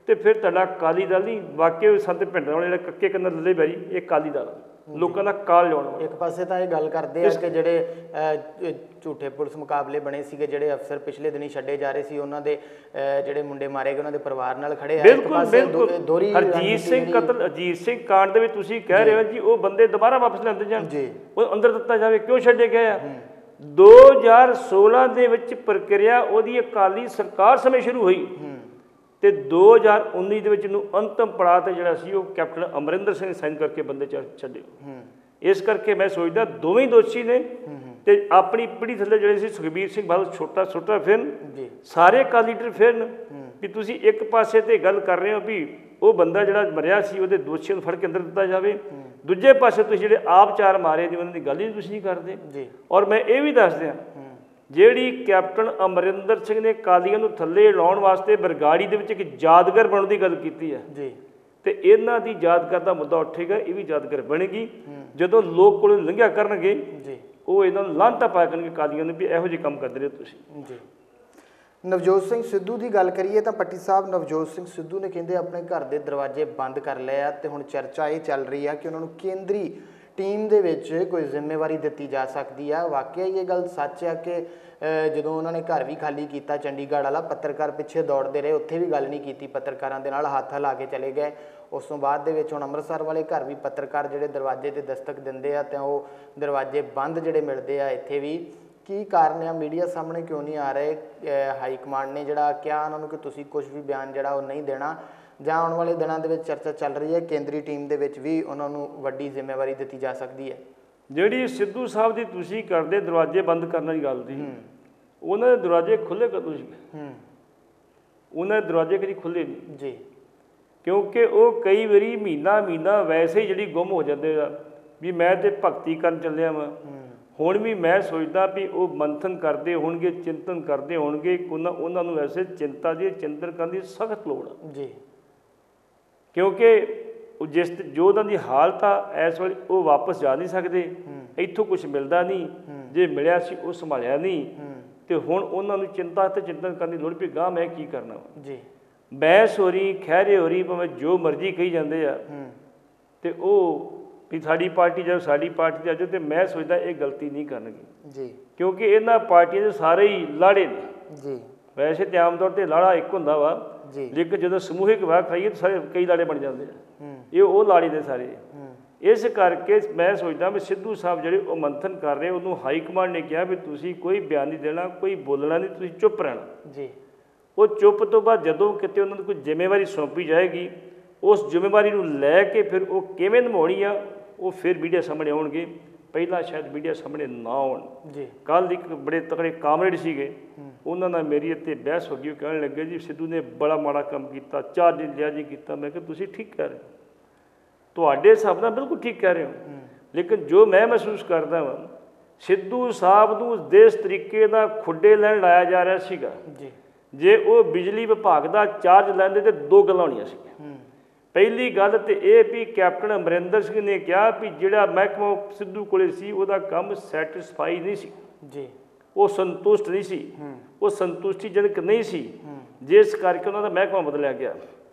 ਤੇ ਫਿਰ ਤੁਹਾਡਾ ਅਕਾਲੀ ਦਲ ਨਹੀਂ, ਵਾਕਿਆ ਸੰਤ ਭਿੰਡਰਾਂ ਵਾਲੇ ਜਿਹੜਾ ਕੱਕੇ ਕੰਨਾਂ ਲੱਲੇ ਬੈਰੀ, ਇਹ ਅਕਾਲੀ ਦਲ ਲੋਕਾਂ ਦਾ ਕਾਲ ਲਿਆਉਣ ਵਾਲਾ। ਇੱਕ ਪਾਸੇ ਤਾਂ ਇਹ ਗੱਲ ਕਰਦੇ ਆ ਕਿ ਜਿਹੜੇ ਝੂਠੇ ਪੁਲਿਸ ਮੁਕਾਬਲੇ ਬਣੇ ਸੀਗੇ, ਜਿਹੜੇ ਅਫਸਰ ਪਿਛਲੇ ਦਿਨੀ ਛੱਡੇ ਜਾ ਰਹੇ ਸੀ, ਉਹਨਾਂ ਦੇ ਜਿਹੜੇ ਮੁੰਡੇ ਮਾਰੇ ਗਏ ਉਹਨਾਂ ਦੇ ਪਰਿਵਾਰ ਨਾਲ ਖੜੇ ਆ। ਬਿਲਕੁਲ ਬਿਲਕੁਲ। ਹਰਜੀਤ ਸਿੰਘ ਕਤਲ, ਅਜੀਤ ਸਿੰਘ ਕਾਂਡ ਦੇ ਵਿੱਚ ਤੁਸੀਂ ਕਹਿ ਰਹੇ ਹੋ ਜੀ ਉਹ ਬੰਦੇ ਦੁਬਾਰਾ ਵਾਪਸ ਲਿਆਂਦੇ ਜਾਣ, ਉਹ ਅੰਦਰ ਦਿੱਤਾ ਜਾਵੇ, ਕਿਉਂ ਛੱਡੇ ਗਏ ਆ? 2016 ਦੇ ਵਿੱਚ ਪ੍ਰਕਿਰਿਆ ਉਹਦੀ ਅਕਾਲੀ ਸਰਕਾਰ ਸਮੇਂ ਸ਼ੁਰੂ ਹੋਈ ਤੇ 2019 ਦੇ ਵਿੱਚ ਇਹਨੂੰ ਅੰਤਮ ਪੜਾਅ ਤੇ ਜਿਹੜਾ ਸੀ ਉਹ ਕੈਪਟਨ ਅਮਰਿੰਦਰ ਸਿੰਘ ਸਾਈਨ ਕਰਕੇ ਬੰਦੇ ਛੱਡੇ। ਇਸ ਕਰਕੇ ਮੈਂ ਸੋਚਦਾ ਦੋਵੇਂ ਦੋਸ਼ੀ ਨੇ ਤੇ ਆਪਣੀ ਪੀੜ੍ਹੀ ਥੱਲੇ ਜਿਹੜੇ ਸੀ ਸੁਖਬੀਰ ਸਿੰਘ ਬਾਦਲ ਛੋਟਾ ਫਿਰਨ, ਸਾਰੇ ਅਕਾਲੀ ਲੀਡਰ ਫਿਰਨ ਵੀ ਤੁਸੀਂ ਇੱਕ ਪਾਸੇ ਤੇ ਗੱਲ ਕਰ ਰਹੇ ਹੋ ਵੀ ਉਹ ਬੰਦਾ ਜਿਹੜਾ ਮਰਿਆ ਸੀ ਉਹਦੇ ਦੋਸ਼ੀਆਂ ਨੂੰ ਫੜ ਕੇ ਅੰਦਰ ਦਿੱਤਾ ਜਾਵੇ, ਦੂਜੇ ਪਾਸੇ ਤੁਸੀਂ ਜਿਹੜੇ ਆਪ 4 ਮਾਰੇ ਦੀ ਉਹਨਾਂ ਦੀ ਗੱਲ ਹੀ ਤੁਸੀਂ ਨਹੀਂ ਕਰਦੇ। ਔਰ ਮੈਂ ਇਹ ਵੀ ਦੱਸ ਦਿਆਂ, ਜਿਹੜੀ ਕੈਪਟਨ ਅਮਰਿੰਦਰ ਸਿੰਘ ਨੇ ਅਕਾਲੀਆਂ ਨੂੰ ਥੱਲੇ ਲਾਉਣ ਵਾਸਤੇ ਬਰਗਾੜੀ ਦੇ ਵਿੱਚ ਇੱਕ ਯਾਦਗਾਰ ਬਣਾਉਣ ਦੀ ਗੱਲ ਕੀਤੀ ਹੈ ਜੀ, ਤੇ ਇਹਨਾਂ ਦੀ ਯਾਦਗਾਰ ਦਾ ਮੁੱਦਾ ਉੱਠੇਗਾ, ਇਹ ਵੀ ਯਾਦਗਾਰ ਬਣੇਗੀ। ਜਦੋਂ ਲੋਕ ਕੋਲੋਂ ਲੰਘਿਆ ਕਰਨਗੇ ਜੀ, ਉਹ ਇਹਨਾਂ ਨੂੰ ਲਾਂਟਾ ਪਾਇਆ ਕਰਨਗੇ ਅਕਾਲੀਆਂ ਨੂੰ ਵੀ ਇਹੋ ਜਿਹੇ ਕੰਮ ਕਰਦੇ ਰਹੇ ਤੁਸੀਂ ਜੀ। ਨਵਜੋਤ ਸਿੰਘ ਸਿੱਧੂ ਦੀ ਗੱਲ ਕਰੀਏ ਤਾਂ ਪੱਟੀ ਸਾਹਿਬ, ਨਵਜੋਤ ਸਿੰਘ ਸਿੱਧੂ ਨੇ ਕਹਿੰਦੇ ਆਪਣੇ ਘਰ ਦੇ ਦਰਵਾਜ਼ੇ ਬੰਦ ਕਰ ਲਏ ਆ ਤੇ ਹੁਣ ਚਰਚਾ ਇਹ ਚੱਲ ਰਹੀ ਆ ਕਿ ਉਹਨਾਂ ਨੂੰ ਕੇਂਦਰੀ ਟੀਮ ਦੇ ਵਿੱਚ ਕੋਈ ਜ਼ਿੰਮੇਵਾਰੀ ਦਿੱਤੀ ਜਾ ਸਕਦੀ ਆ। ਵਾਕਿਆ ਹੀ ਇਹ ਗੱਲ ਸੱਚ ਆ ਕਿ ਜਦੋਂ ਉਹਨਾਂ ਨੇ ਘਰ ਵੀ ਖਾਲੀ ਕੀਤਾ ਚੰਡੀਗੜ੍ਹ ਵਾਲਾ, ਪੱਤਰਕਾਰ ਪਿੱਛੇ ਦੌੜਦੇ ਰਹੇ, ਉੱਥੇ ਵੀ ਗੱਲ ਨਹੀਂ ਕੀਤੀ, ਪੱਤਰਕਾਰਾਂ ਦੇ ਨਾਲ ਹੱਥ ਹਿਲਾ ਕੇ ਚਲੇ ਗਏ। ਉਸ ਤੋਂ ਬਾਅਦ ਦੇ ਵਿੱਚ ਹੁਣ ਅੰਮ੍ਰਿਤਸਰ ਵਾਲੇ ਘਰ ਵੀ ਪੱਤਰਕਾਰ ਜਿਹੜੇ ਦਰਵਾਜ਼ੇ 'ਤੇ ਦਸਤਕ ਦਿੰਦੇ ਆ ਤਾਂ ਉਹ ਦਰਵਾਜ਼ੇ ਬੰਦ ਜਿਹੜੇ ਮਿਲਦੇ ਆ ਇੱਥੇ ਵੀ। ਕੀ ਕਾਰਨ ਆ, ਮੀਡੀਆ ਸਾਹਮਣੇ ਕਿਉਂ ਨਹੀਂ ਆ ਰਹੇ? ਹਾਈ ਕਮਾਂਡ ਨੇ ਜਿਹੜਾ ਕਿਹਾ ਉਹਨਾਂ ਨੂੰ ਕਿ ਤੁਸੀਂ ਕੁਝ ਵੀ ਬਿਆਨ ਜਿਹੜਾ ਉਹ ਨਹੀਂ ਦੇਣਾ, ਜਾਂ ਆਉਣ ਵਾਲੇ ਦਿਨਾਂ ਦੇ ਵਿੱਚ ਚਰਚਾ ਚੱਲ ਰਹੀ ਹੈ ਕੇਂਦਰੀ ਟੀਮ ਦੇ ਵਿੱਚ ਵੀ ਉਹਨਾਂ ਨੂੰ ਵੱਡੀ ਜ਼ਿੰਮੇਵਾਰੀ ਦਿੱਤੀ ਜਾ ਸਕਦੀ ਹੈ? ਜਿਹੜੀ ਸਿੱਧੂ ਸਾਹਿਬ ਦੀ ਤੁਸੀਂ ਕਰਦੇ ਦਰਵਾਜ਼ੇ ਬੰਦ ਕਰਨ ਦੀ ਗੱਲ ਸੀ, ਉਹਨਾਂ ਦੇ ਦਰਵਾਜ਼ੇ ਖੁੱਲ੍ਹੇ ਕਦੋਂ ਸੀ? ਉਹਨਾਂ ਦੇ ਦਰਵਾਜ਼ੇ ਕਦੀ ਖੁੱਲ੍ਹੇ ਨਹੀਂ ਜੀ, ਕਿਉਂਕਿ ਉਹ ਕਈ ਵਾਰੀ ਮਹੀਨਾ ਵੈਸੇ ਹੀ ਜਿਹੜੀ ਗੁੰਮ ਹੋ ਜਾਂਦੇ ਆ ਵੀ ਮੈਂ ਤੇ ਭਗਤੀ ਕਰਨ ਚੱਲਿਆ ਵਾਂ, ਹੁਣ ਵੀ ਮੈਂ ਸੋਚਦਾ ਵੀ ਉਹ ਮੰਥਨ ਕਰਦੇ ਹੋਣਗੇ, ਚਿੰਤਨ ਕਰਦੇ ਹੋਣਗੇ, ਉਹਨਾਂ ਨੂੰ ਵੈਸੇ ਚਿੰਤਾ ਦੀ ਚਿੰਤਨ ਕਰਨ ਦੀ ਸਖਤ ਲੋੜ ਆ ਜੀ, ਕਿਉਂਕਿ ਉਹ ਜੋ ਉਹਨਾਂ ਦੀ ਹਾਲਤ ਆ ਇਸ ਵੇਲੇ ਉਹ ਵਾਪਸ ਜਾ ਨਹੀਂ ਸਕਦੇ, ਇੱਥੋਂ ਕੁਝ ਮਿਲਦਾ ਨਹੀਂ, ਜੇ ਮਿਲਿਆ ਸੀ ਉਹ ਸੰਭਾਲਿਆ ਨਹੀਂ, ਤੇ ਹੁਣ ਉਹਨਾਂ ਨੂੰ ਚਿੰਤਾ ਤੇ ਚਿੰਤਨ ਕਰਨ ਦੀ ਲੋੜ ਵੀ ਗਾਂ ਮੈਂ ਕੀ ਕਰਨਾ ਜੀ। ਬਹਿਸ ਹੋ ਰਹੀ, ਖਹਿਰੇ ਹੋ ਰਹੀ, ਭਾਵੇਂ ਜੋ ਮਰਜ਼ੀ ਕਹੀ ਜਾਂਦੇ ਆ, ਤੇ ਉਹ ਵੀ ਸਾਡੀ ਪਾਰਟੀ ਜਾਓ, ਸਾਡੀ ਪਾਰਟੀ ਤੇ ਆਜੋ, ਤੇ ਮੈਂ ਸੋਚਦਾ ਇਹ ਗਲਤੀ ਨਹੀਂ ਕਰਨਗੇ ਜੀ, ਕਿਉਂਕਿ ਇਹਨਾਂ ਪਾਰਟੀਆਂ ਦੇ ਸਾਰੇ ਹੀ ਲਾੜੇ ਨੇ ਜੀ। ਵੈਸੇ ਤੇ ਆਮ ਤੌਰ ਤੇ ਲਾੜਾ ਇੱਕ ਹੁੰਦਾ ਵਾ ਜੀ, ਲੇਕਿਨ ਜਦੋਂ ਸਮੂਹਿਕ ਵਿਆਹ ਕਰਾਈਏ ਤਾਂ ਸਾਰੇ ਕਈ ਲਾੜੇ ਬਣ ਜਾਂਦੇ ਆ, ਇਹ ਉਹ ਲਾੜੇ ਨੇ ਸਾਰੇ। ਇਸ ਕਰਕੇ ਮੈਂ ਸੋਚਦਾ ਵੀ ਸਿੱਧੂ ਸਾਹਿਬ ਜਿਹੜੇ ਉਹ ਮੰਥਨ ਕਰ ਰਹੇ, ਉਹਨੂੰ ਹਾਈ ਕਮਾਂਡ ਨੇ ਕਿਹਾ ਵੀ ਤੁਸੀਂ ਕੋਈ ਬਿਆਨ ਨਹੀਂ ਦੇਣਾ, ਕੋਈ ਬੋਲਣਾ ਨਹੀਂ, ਤੁਸੀਂ ਚੁੱਪ ਰਹਿਣਾ ਜੀ। ਉਹ ਚੁੱਪ ਤੋਂ ਬਾਅਦ ਜਦੋਂ ਕਿਤੇ ਉਹਨਾਂ ਨੂੰ ਕੋਈ ਜ਼ਿੰਮੇਵਾਰੀ ਸੌਂਪੀ ਜਾਏਗੀ, ਉਸ ਜ਼ਿੰਮੇਵਾਰੀ ਨੂੰ ਲੈ ਕੇ ਫਿਰ ਉਹ ਕਿਵੇਂ ਨਿਭਾਉਣੀ ਆ, ਉਹ ਫਿਰ ਮੀਡੀਆ ਸਾਹਮਣੇ ਆਉਣਗੇ। ਪਹਿਲਾਂ ਸ਼ਾਇਦ ਮੀਡੀਆ ਸਾਹਮਣੇ ਨਾ ਆਉਣ ਜੀ। ਕੱਲ੍ਹ ਇੱਕ ਬੜੇ ਤਕੜੇ ਕਾਮਰੇਡ ਸੀਗੇ, ਉਹਨਾਂ ਨਾਲ ਮੇਰੀ ਇੱਥੇ ਬਹਿਸ ਹੋ ਗਈ। ਉਹ ਕਹਿਣ ਲੱਗੇ ਜੀ ਸਿੱਧੂ ਨੇ ਬੜਾ ਮਾੜਾ ਕੰਮ ਕੀਤਾ, 4 ਦਿਨ ਲਿਆ ਜੀ ਕੀਤਾ। ਮੈਂ ਕਿਹਾ ਤੁਸੀਂ ਠੀਕ ਕਹਿ ਰਹੇ ਹੋ, ਤੁਹਾਡੇ ਹਿਸਾਬ ਨਾਲ ਬਿਲਕੁਲ ਠੀਕ ਕਹਿ ਰਹੇ ਹੋ, ਲੇਕਿਨ ਜੋ ਮੈਂ ਮਹਿਸੂਸ ਕਰਦਾ ਵਾਂ, ਸਿੱਧੂ ਸਾਹਿਬ ਨੂੰ ਜਿਸ ਤਰੀਕੇ ਦਾ ਖੁੱਡੇ ਲੈਣ ਲਾਇਆ ਜਾ ਰਿਹਾ ਸੀਗਾ ਜੀ, ਜੇ ਉਹ ਬਿਜਲੀ ਵਿਭਾਗ ਦਾ ਚਾਰਜ ਲੈਂਦੇ ਤੇ 2 ਗੱਲਾਂ ਹੋਣੀਆਂ ਸੀ। ਪਹਿਲੀ ਗੱਲ ਤੇ ਇਹ ਵੀ ਕੈਪਟਨ ਅਮਰਿੰਦਰ ਸਿੰਘ ਨੇ ਕਿਹਾ ਵੀ ਜਿਹੜਾ ਮਹਿਕਮਾ ਸਿੱਧੂ ਕੋਲੇ ਸੀ ਉਹਦਾ ਕੰਮ ਸੈਟਿਸਫਾਈ ਨਹੀਂ ਸੀ ਜੀ, ਉਹ ਸੰਤੁਸ਼ਟ ਨਹੀਂ ਸੀ, ਉਹ ਸੰਤੁਸ਼ਟੀਜਨਕ ਨਹੀਂ ਸੀ, ਜਿਸ ਕਰਕੇ ਉਹਨਾਂ ਦਾ ਮਹਿਕਮਾ ਬਦਲਿਆ ਗਿਆ।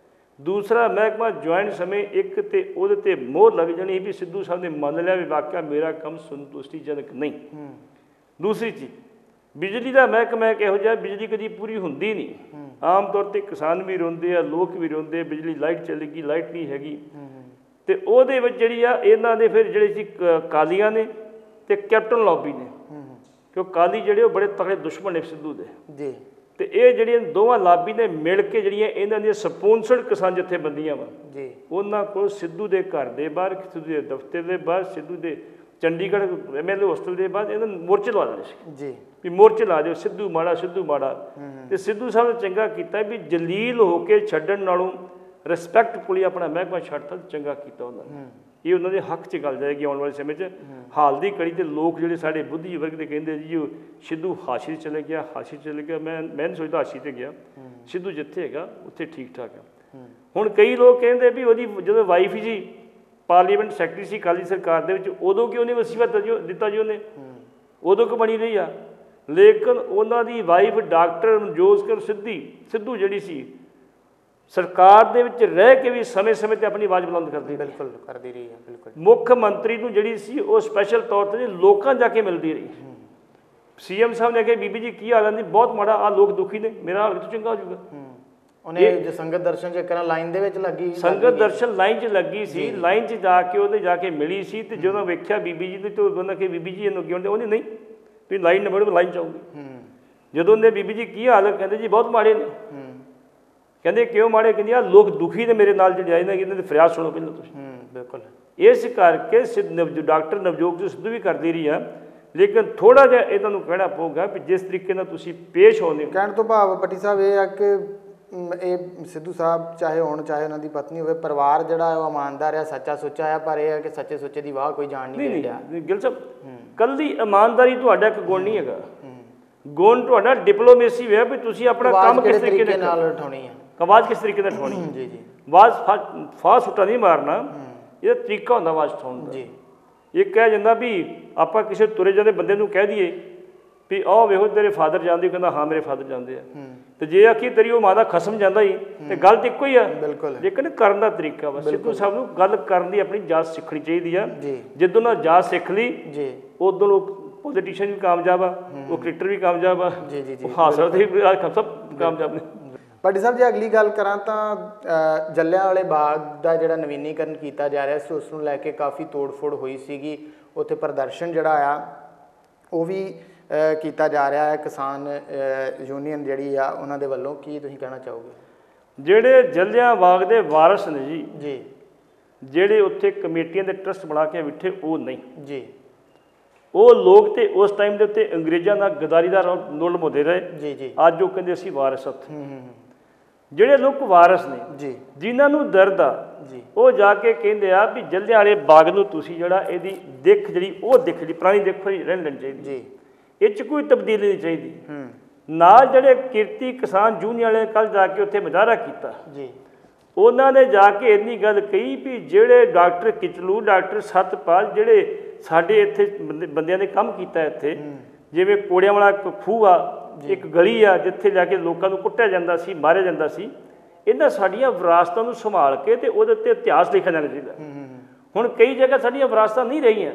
ਦੂਸਰਾ ਮਹਿਕਮਾ ਜੁਆਇਨ ਸਮੇਂ ਇੱਕ ਤੇ ਉਹਦੇ ਤੇ ਮੋਹਰ ਲੱਗ ਜਾਣੀ ਵੀ ਸਿੱਧੂ ਸਾਹਿਬ ਨੇ ਮੰਨ ਲਿਆ ਵੀ ਵਾਕਿਆ ਮੇਰਾ ਕੰਮ ਸੰਤੁਸ਼ਟੀਜਨਕ ਨਹੀਂ। ਦੂਸਰੀ ਚੀਜ਼, ਬਿਜਲੀ ਦਾ ਮਹਿਕਮਾ ਇੱਕ ਇਹੋ ਜਿਹਾ, ਬਿਜਲੀ ਕਦੀ ਪੂਰੀ ਹੁੰਦੀ ਨਹੀਂ। ਆਮ ਤੌਰ 'ਤੇ ਕਿਸਾਨ ਵੀ ਰੋਂਦੇ ਆ, ਲੋਕ ਵੀ ਰੋਂਦੇ, ਬਿਜਲੀ ਲਾਈਟ ਚਲੀ ਗਈ, ਲਾਈਟ ਨਹੀਂ ਹੈਗੀ, ਅਤੇ ਉਹਦੇ ਵਿੱਚ ਜਿਹੜੀ ਆ ਇਹਨਾਂ ਦੇ ਫਿਰ ਜਿਹੜੇ ਸੀ ਕਾਲੀਆਂ ਨੇ ਅਤੇ ਕੈਪਟਨ ਲੌਬੀ ਨੇ, ਕਿਉਂ ਕਾਲੀ ਜਿਹੜੇ ਉਹ ਬੜੇ ਤਕੜੇ ਦੁਸ਼ਮਣ ਨੇ ਸਿੱਧੂ ਦੇ ਜੀ, ਅਤੇ ਇਹ ਜਿਹੜੀਆਂ ਦੋਵਾਂ ਲਾਬੀ ਨੇ ਮਿਲ ਕੇ ਜਿਹੜੀਆਂ ਇਹਨਾਂ ਦੀਆਂ ਸਪੋਂਸਰਡ ਕਿਸਾਨ ਜਥੇਬੰਦੀਆਂ ਵਾ ਜੀ, ਉਹਨਾਂ ਕੋਲ ਸਿੱਧੂ ਦੇ ਘਰ ਦੇ ਬਾਹਰ, ਸਿੱਧੂ ਦੇ ਦਫ਼ਤਰ ਦੇ ਬਾਹਰ, ਸਿੱਧੂ ਦੇ ਚੰਡੀਗੜ੍ਹ MLA ਹੋਸਟਲ ਦੇ ਬਾਅਦ ਇਹਨਾਂ ਨੂੰ ਮੋਰਚੇ ਲਵਾ ਦੇਣੇ ਸੀ ਜੀ, ਵੀ ਮੋਰਚੇ ਲਾ ਦਿਓ, ਸਿੱਧੂ ਮਾੜਾ, ਸਿੱਧੂ ਮਾੜਾ। ਤੇ ਸਿੱਧੂ ਸਾਹਿਬ ਨੇ ਚੰਗਾ ਕੀਤਾ ਵੀ ਜਲੀਲ ਹੋ ਕੇ ਛੱਡਣ ਨਾਲੋਂ ਰਿਸਪੈਕਟਫੁਲੀ ਆਪਣਾ ਮਹਿਕਮਾ ਛੱਡਤਾ, ਚੰਗਾ ਕੀਤਾ ਉਹਨਾਂ ਨੇ। ਇਹ ਉਹਨਾਂ ਦੇ ਹੱਕ 'ਚ ਗੱਲ ਜਾਏਗੀ ਆਉਣ ਵਾਲੇ ਸਮੇਂ 'ਚ। ਹਾਲ ਦੀ ਕੜੀ ਤੇ ਲੋਕ ਜਿਹੜੇ ਸਾਡੇ ਬੁੱਧੀ ਵਰਗ ਦੇ ਕਹਿੰਦੇ ਜੀ ਉਹ ਸਿੱਧੂ ਹਾਸ਼ੀ 'ਚ ਚਲੇ ਗਿਆ, ਹਾਸ਼ੀ 'ਚ ਚਲੇ ਗਿਆ। ਮੈਂ ਨਹੀਂ ਸੋਚਦਾ ਹਾਸ਼ੀ 'ਤੇ ਗਿਆ, ਸਿੱਧੂ ਜਿੱਥੇ ਹੈਗਾ ਉੱਥੇ ਠੀਕ ਠਾਕ ਆ। ਹੁਣ ਕਈ ਲੋਕ ਕਹਿੰਦੇ ਵੀ ਉਹਦੀ ਜਦੋਂ ਵਾਈਫ ਜੀ ਪਾਰਲੀਮੈਂਟ ਸੈਕਟਰੀ ਸੀ ਅਕਾਲੀ ਸਰਕਾਰ ਦੇ ਵਿੱਚ, ਉਦੋਂ ਕਿਉਂ ਨਹੀਂ ਵਸੀਫਾ ਦਿੱਤਾ ਜੀ ਉਹਨੇ, ਉਦੋਂ ਕਿਉਂ ਬਣੀ ਰਹੀ ਆ। ਲੇਕਿਨ ਉਹਨਾਂ ਦੀ ਵਾਈਫ ਡਾਕਟਰ ਮਨਜੋਤ ਕੌਰ ਸਿੱਧੂ ਜਿਹੜੀ ਸੀ, ਸਰਕਾਰ ਦੇ ਵਿੱਚ ਰਹਿ ਕੇ ਵੀ ਸਮੇਂ-ਸਮੇਂ 'ਤੇ ਆਪਣੀ ਆਵਾਜ਼ ਬੁਲੰਦ ਕਰਦੀ ਰਹੀ ਹੈ। ਬਿਲਕੁਲ ਮੁੱਖ ਮੰਤਰੀ ਨੂੰ ਜਿਹੜੀ ਸੀ ਉਹ ਸਪੈਸ਼ਲ ਤੌਰ 'ਤੇ ਲੋਕਾਂ ਜਾ ਕੇ ਮਿਲਦੀ ਰਹੀ। CM ਸਾਹਿਬ ਨੇ ਕਿਹਾ ਬੀਬੀ ਜੀ ਕੀ ਹਾਲ ਹੈ, ਬਹੁਤ ਮਾੜਾ, ਆਹ ਲੋਕ ਦੁਖੀ ਨੇ, ਮੇਰਾ ਹਾਲ ਕਿਤੋਂ ਚੰਗਾ ਹੋ ਜਾਊਗਾ। ਉਹਨੇ ਸੰਗਤ ਦਰਸ਼ਨ 'ਚ ਇੱਕ ਲਾਈਨ ਦੇ ਵਿੱਚ ਲੱਗੀ, ਸੰਗਤ ਦਰਸ਼ਨ ਲਾਈਨ 'ਚ ਲੱਗੀ ਸੀ, ਲਾਈਨ 'ਚ ਜਾ ਕੇ ਉਹਨੇ ਜਾ ਕੇ ਮਿਲੀ ਸੀ, ਅਤੇ ਜਦੋਂ ਵੇਖਿਆ ਬੀਬੀ ਜੀ ਨੇ ਤਾਂ ਉਹਨਾਂ ਕਿ ਬੀਬੀ ਜੀ ਇਹਨੂੰ ਕਿਉਂ, ਉਹਨੇ ਨਹੀਂ ਤੁਸੀਂ ਲਾਈਨ ਨੰਬਰ ਲਾਈਨ 'ਚ ਆਊਗੀ। ਜਦੋਂ ਉਹਨੇ ਬੀਬੀ ਜੀ ਕੀ ਹਾਲ, ਕਹਿੰਦੇ ਜੀ ਬਹੁਤ ਮਾੜੇ ਨੇ। ਕਹਿੰਦੇ ਕਿਉਂ ਮਾੜੇ, ਕਹਿੰਦੇ ਆ ਲੋਕ ਦੁਖੀ ਨੇ ਮੇਰੇ ਨਾਲ ਜਿਹੜੇ ਆਏ ਨੇ, ਇਹਨਾਂ ਦੀ ਫਰਿਆਦ ਸੁਣੋ ਪਹਿਲਾਂ ਤੁਸੀਂ। ਬਿਲਕੁਲ ਇਸ ਕਰਕੇ ਡਾਕਟਰ ਨਵਜੋਤ ਸਿੰਘ ਸਿੱਧੂ ਵੀ ਕਰਦੀ ਰਹੀ ਆ, ਲੇਕਿਨ ਥੋੜ੍ਹਾ ਜਿਹਾ ਇਹਨਾਂ ਨੂੰ ਕਹਿਣਾ ਪਊਗਾ ਵੀ ਜਿਸ ਤਰੀਕੇ ਨਾਲ ਤੁਸੀਂ ਪੇਸ਼ ਆਉਂਦੇ ਹੋ। ਕਹਿਣ ਤੋਂ ਭਾਵ ਪੱਟੀ ਸਾਹਿਬ ਇਹ ਆ ਕਿ ਇਹ ਸਿੱਧੂ ਸਾਹਿਬ ਚਾਹੇ ਹੋਣ ਚਾਹੇ ਉਹਨਾਂ ਦੀ ਪਤਨੀ ਹੋਵੇ, ਪਰਿਵਾਰ ਜਿਹੜਾ ਉਹ ਇਮਾਨਦਾਰ ਆ, ਸੱਚਾ ਸੁੱਚਾ ਆ, ਪਰ ਇਹ ਹੈ ਕਿ ਸੱਚੇ ਸੁੱਚੇ ਦੀ ਵਾਹ ਕੋਈ ਜਾਣ ਨਹੀਂ ਰਿਹਾ। ਗਿੱਲ ਸਾਹਿਬ, ਕੱਲੀ ਇਮਾਨਦਾਰੀ ਤੁਹਾਡਾ ਇੱਕ ਗੁਣ ਨਹੀਂ ਹੈਗਾ, ਗੁਣ ਤੁਹਾਡਾ ਡਿਪਲੋਮੇਸੀ ਹੈ ਵੀ ਤੁਸੀਂ ਆਪਣਾ ਕੰਮ ਕਿਸ ਤਰੀਕੇ ਨਾਲ ਉਠਾਉਣੀ ਹੈ, ਆਵਾਜ਼ ਕਿਸ ਤਰੀਕੇ ਨਾਲ ਉਠਾਉਣੀ ਜੀ ਜੀ। ਆਵਾਜ਼ ਫਾਸ ਸੁੱਟਾ ਨਹੀਂ ਮਾਰਨਾ, ਇਹਦਾ ਤਰੀਕਾ ਹੁੰਦਾ ਆਵਾਜ਼ ਉਠਾਉਣ ਦਾ। ਜੀ ਇਹ ਕਹਿ ਜਾਂਦਾ ਵੀ ਆਪਾਂ ਕਿਸੇ ਤੁਰੇ ਜਾਂਦੇ ਬੰਦੇ ਨੂੰ ਕਹਿ ਦਈਏ ਵੀ ਆਹ ਵੇਖੋ ਤੇਰੇ ਫਾਦਰ ਜਾਂਦੇ, ਕਹਿੰਦਾ ਹਾਂ ਮੇਰੇ ਫਾਦਰ ਜਾਂਦੇ ਆ, ਤੇ ਜੇ ਆਖੀ ਤੇਰੀ ਉਹ ਮਾਂ ਦਾ ਖਸਮ ਜਾਂਦਾ ਹੀ, ਤੇ ਗੱਲ ਤਾਂ ਇੱਕੋ ਹੀ ਆ। ਬਿਲਕੁਲ, ਲੇਕਿਨ ਕਰਨ ਦਾ ਤਰੀਕਾ ਵਾ। ਸਿੱਧੂ ਸਾਹਿਬ ਨੂੰ ਗੱਲ ਕਰਨ ਦੀ ਆਪਣੀ ਜਾਚ ਸਿੱਖਣੀ ਚਾਹੀਦੀ ਆ। ਜਿੱਦੋਂ ਨਾਲ ਜਾਚ ਸਿੱਖ ਲਈ ਉਦੋਂ ਉਹ ਪੋਲੀਟੀਸ਼ੀਅਨ ਵੀ ਕਾਮਯਾਬ ਆ, ਉਹ ਕ੍ਰਿਕਟਰ ਵੀ ਕਾਮਯਾਬ ਆ, ਉਹ ਹਾਸਲ ਦੇ ਸਭ ਕਾਮਯਾਬ ਨੇ। ਭੱਟੀ ਸਾਹਿਬ ਜੇ ਅਗਲੀ ਗੱਲ ਕਰਾਂ ਤਾਂ ਜਲਿਆਂਵਾਲੇ ਬਾਗ ਦਾ ਜਿਹੜਾ ਨਵੀਨੀਕਰਨ ਕੀਤਾ ਜਾ ਰਿਹਾ ਸੀ, ਉਸ ਨੂੰ ਲੈ ਕੇ ਕਾਫੀ ਤੋੜ-ਫੋੜ ਹੋਈ ਸੀਗੀ। ਉੱਥੇ ਪ੍ਰਦਰਸ਼ਨ ਜਿਹੜਾ ਆ ਉਹ ਵੀ ਕੀਤਾ ਜਾ ਰਿਹਾ ਹੈ, ਕਿਸਾਨ ਯੂਨੀਅਨ ਜਿਹੜੀ ਆ ਉਹਨਾਂ ਦੇ ਵੱਲੋਂ। ਕੀ ਤੁਸੀਂ ਕਹਿਣਾ ਚਾਹੋਗੇ? ਜਿਹੜੇ ਜਲਿਆਂ ਬਾਗ ਦੇ ਵਾਰਸ ਨੇ ਜੀ ਜੀ, ਜਿਹੜੇ ਉੱਥੇ ਕਮੇਟੀਆਂ ਦੇ ਟਰਸਟ ਬਣਾ ਕੇ ਬਿਠੇ, ਉਹ ਨਹੀਂ ਜੀ, ਉਹ ਲੋਕ ਤੇ ਉਸ ਟਾਈਮ ਦੇ ਉੱਤੇ ਅੰਗਰੇਜ਼ਾਂ ਦਾ ਗਦਾਰੀ ਦਾ ਰੋਲ ਨਿਭਾਉਂਦੇ ਰਹੇ ਜੀ ਜੀ। ਅੱਜ ਉਹ ਕਹਿੰਦੇ ਅਸੀਂ ਵਾਰਸ ਹਾਂ। ਜਿਹੜੇ ਲੋਕ ਵਾਰਸ ਨੇ ਜੀ ਜਿਨ੍ਹਾਂ ਨੂੰ ਦਰਦ ਆ ਜੀ ਉਹ ਜਾ ਕੇ ਕਹਿੰਦੇ ਆ ਵੀ ਜਲ੍ਹਿਆਂਵਾਲੇ ਬਾਗ ਨੂੰ ਤੁਸੀਂ ਜਿਹੜਾ ਇਹਦੀ ਦਿੱਖ ਜਿਹੜੀ ਉਹ ਦਿੱਖ ਜਿਹੜੀ ਪੁਰਾਣੀ ਦਿੱਖ ਹੋਈ ਰਹਿਣ ਲੈਣੀ ਚਾਹੀਦੀ ਜੀ ਇਹ 'ਚ ਕੋਈ ਤਬਦੀਲੀ ਨਹੀਂ ਚਾਹੀਦੀ ਨਾਲ ਜਿਹੜੇ ਕਿਰਤੀ ਕਿਸਾਨ ਯੂਨੀਅਨ ਵਾਲੇ ਕੱਲ੍ਹ ਜਾ ਕੇ ਉੱਥੇ ਮੁਜ਼ਾਹਰਾ ਕੀਤਾ ਜੀ ਉਹਨਾਂ ਨੇ ਜਾ ਕੇ ਇੰਨੀ ਗੱਲ ਕਹੀ ਵੀ ਜਿਹੜੇ ਡਾਕਟਰ ਕਿਚਲੂ ਡਾਕਟਰ ਸਤਪਾਲ ਜਿਹੜੇ ਸਾਡੇ ਇੱਥੇ ਬੰਦਿਆਂ ਨੇ ਕੰਮ ਕੀਤਾ ਇੱਥੇ ਜਿਵੇਂ ਕੋੜਿਆਂ ਵਾਲਾ ਇੱਕ ਖੂਹ ਆ ਇੱਕ ਗਲੀ ਆ ਜਿੱਥੇ ਜਾ ਕੇ ਲੋਕਾਂ ਨੂੰ ਕੁੱਟਿਆ ਜਾਂਦਾ ਸੀ ਮਾਰਿਆ ਜਾਂਦਾ ਸੀ ਇਹਨਾਂ ਸਾਡੀਆਂ ਵਿਰਾਸਤਾਂ ਨੂੰ ਸੰਭਾਲ ਕੇ ਤੇ ਉਹਦੇ ਉੱਤੇ ਇਤਿਹਾਸ ਲਿਖਿਆ ਜਾਣਾ ਚਾਹੀਦਾ ਹੁਣ ਕਈ ਜਗ੍ਹਾ ਸਾਡੀਆਂ ਵਿਰਾਸਤਾਂ ਨਹੀਂ ਰਹੀਆਂ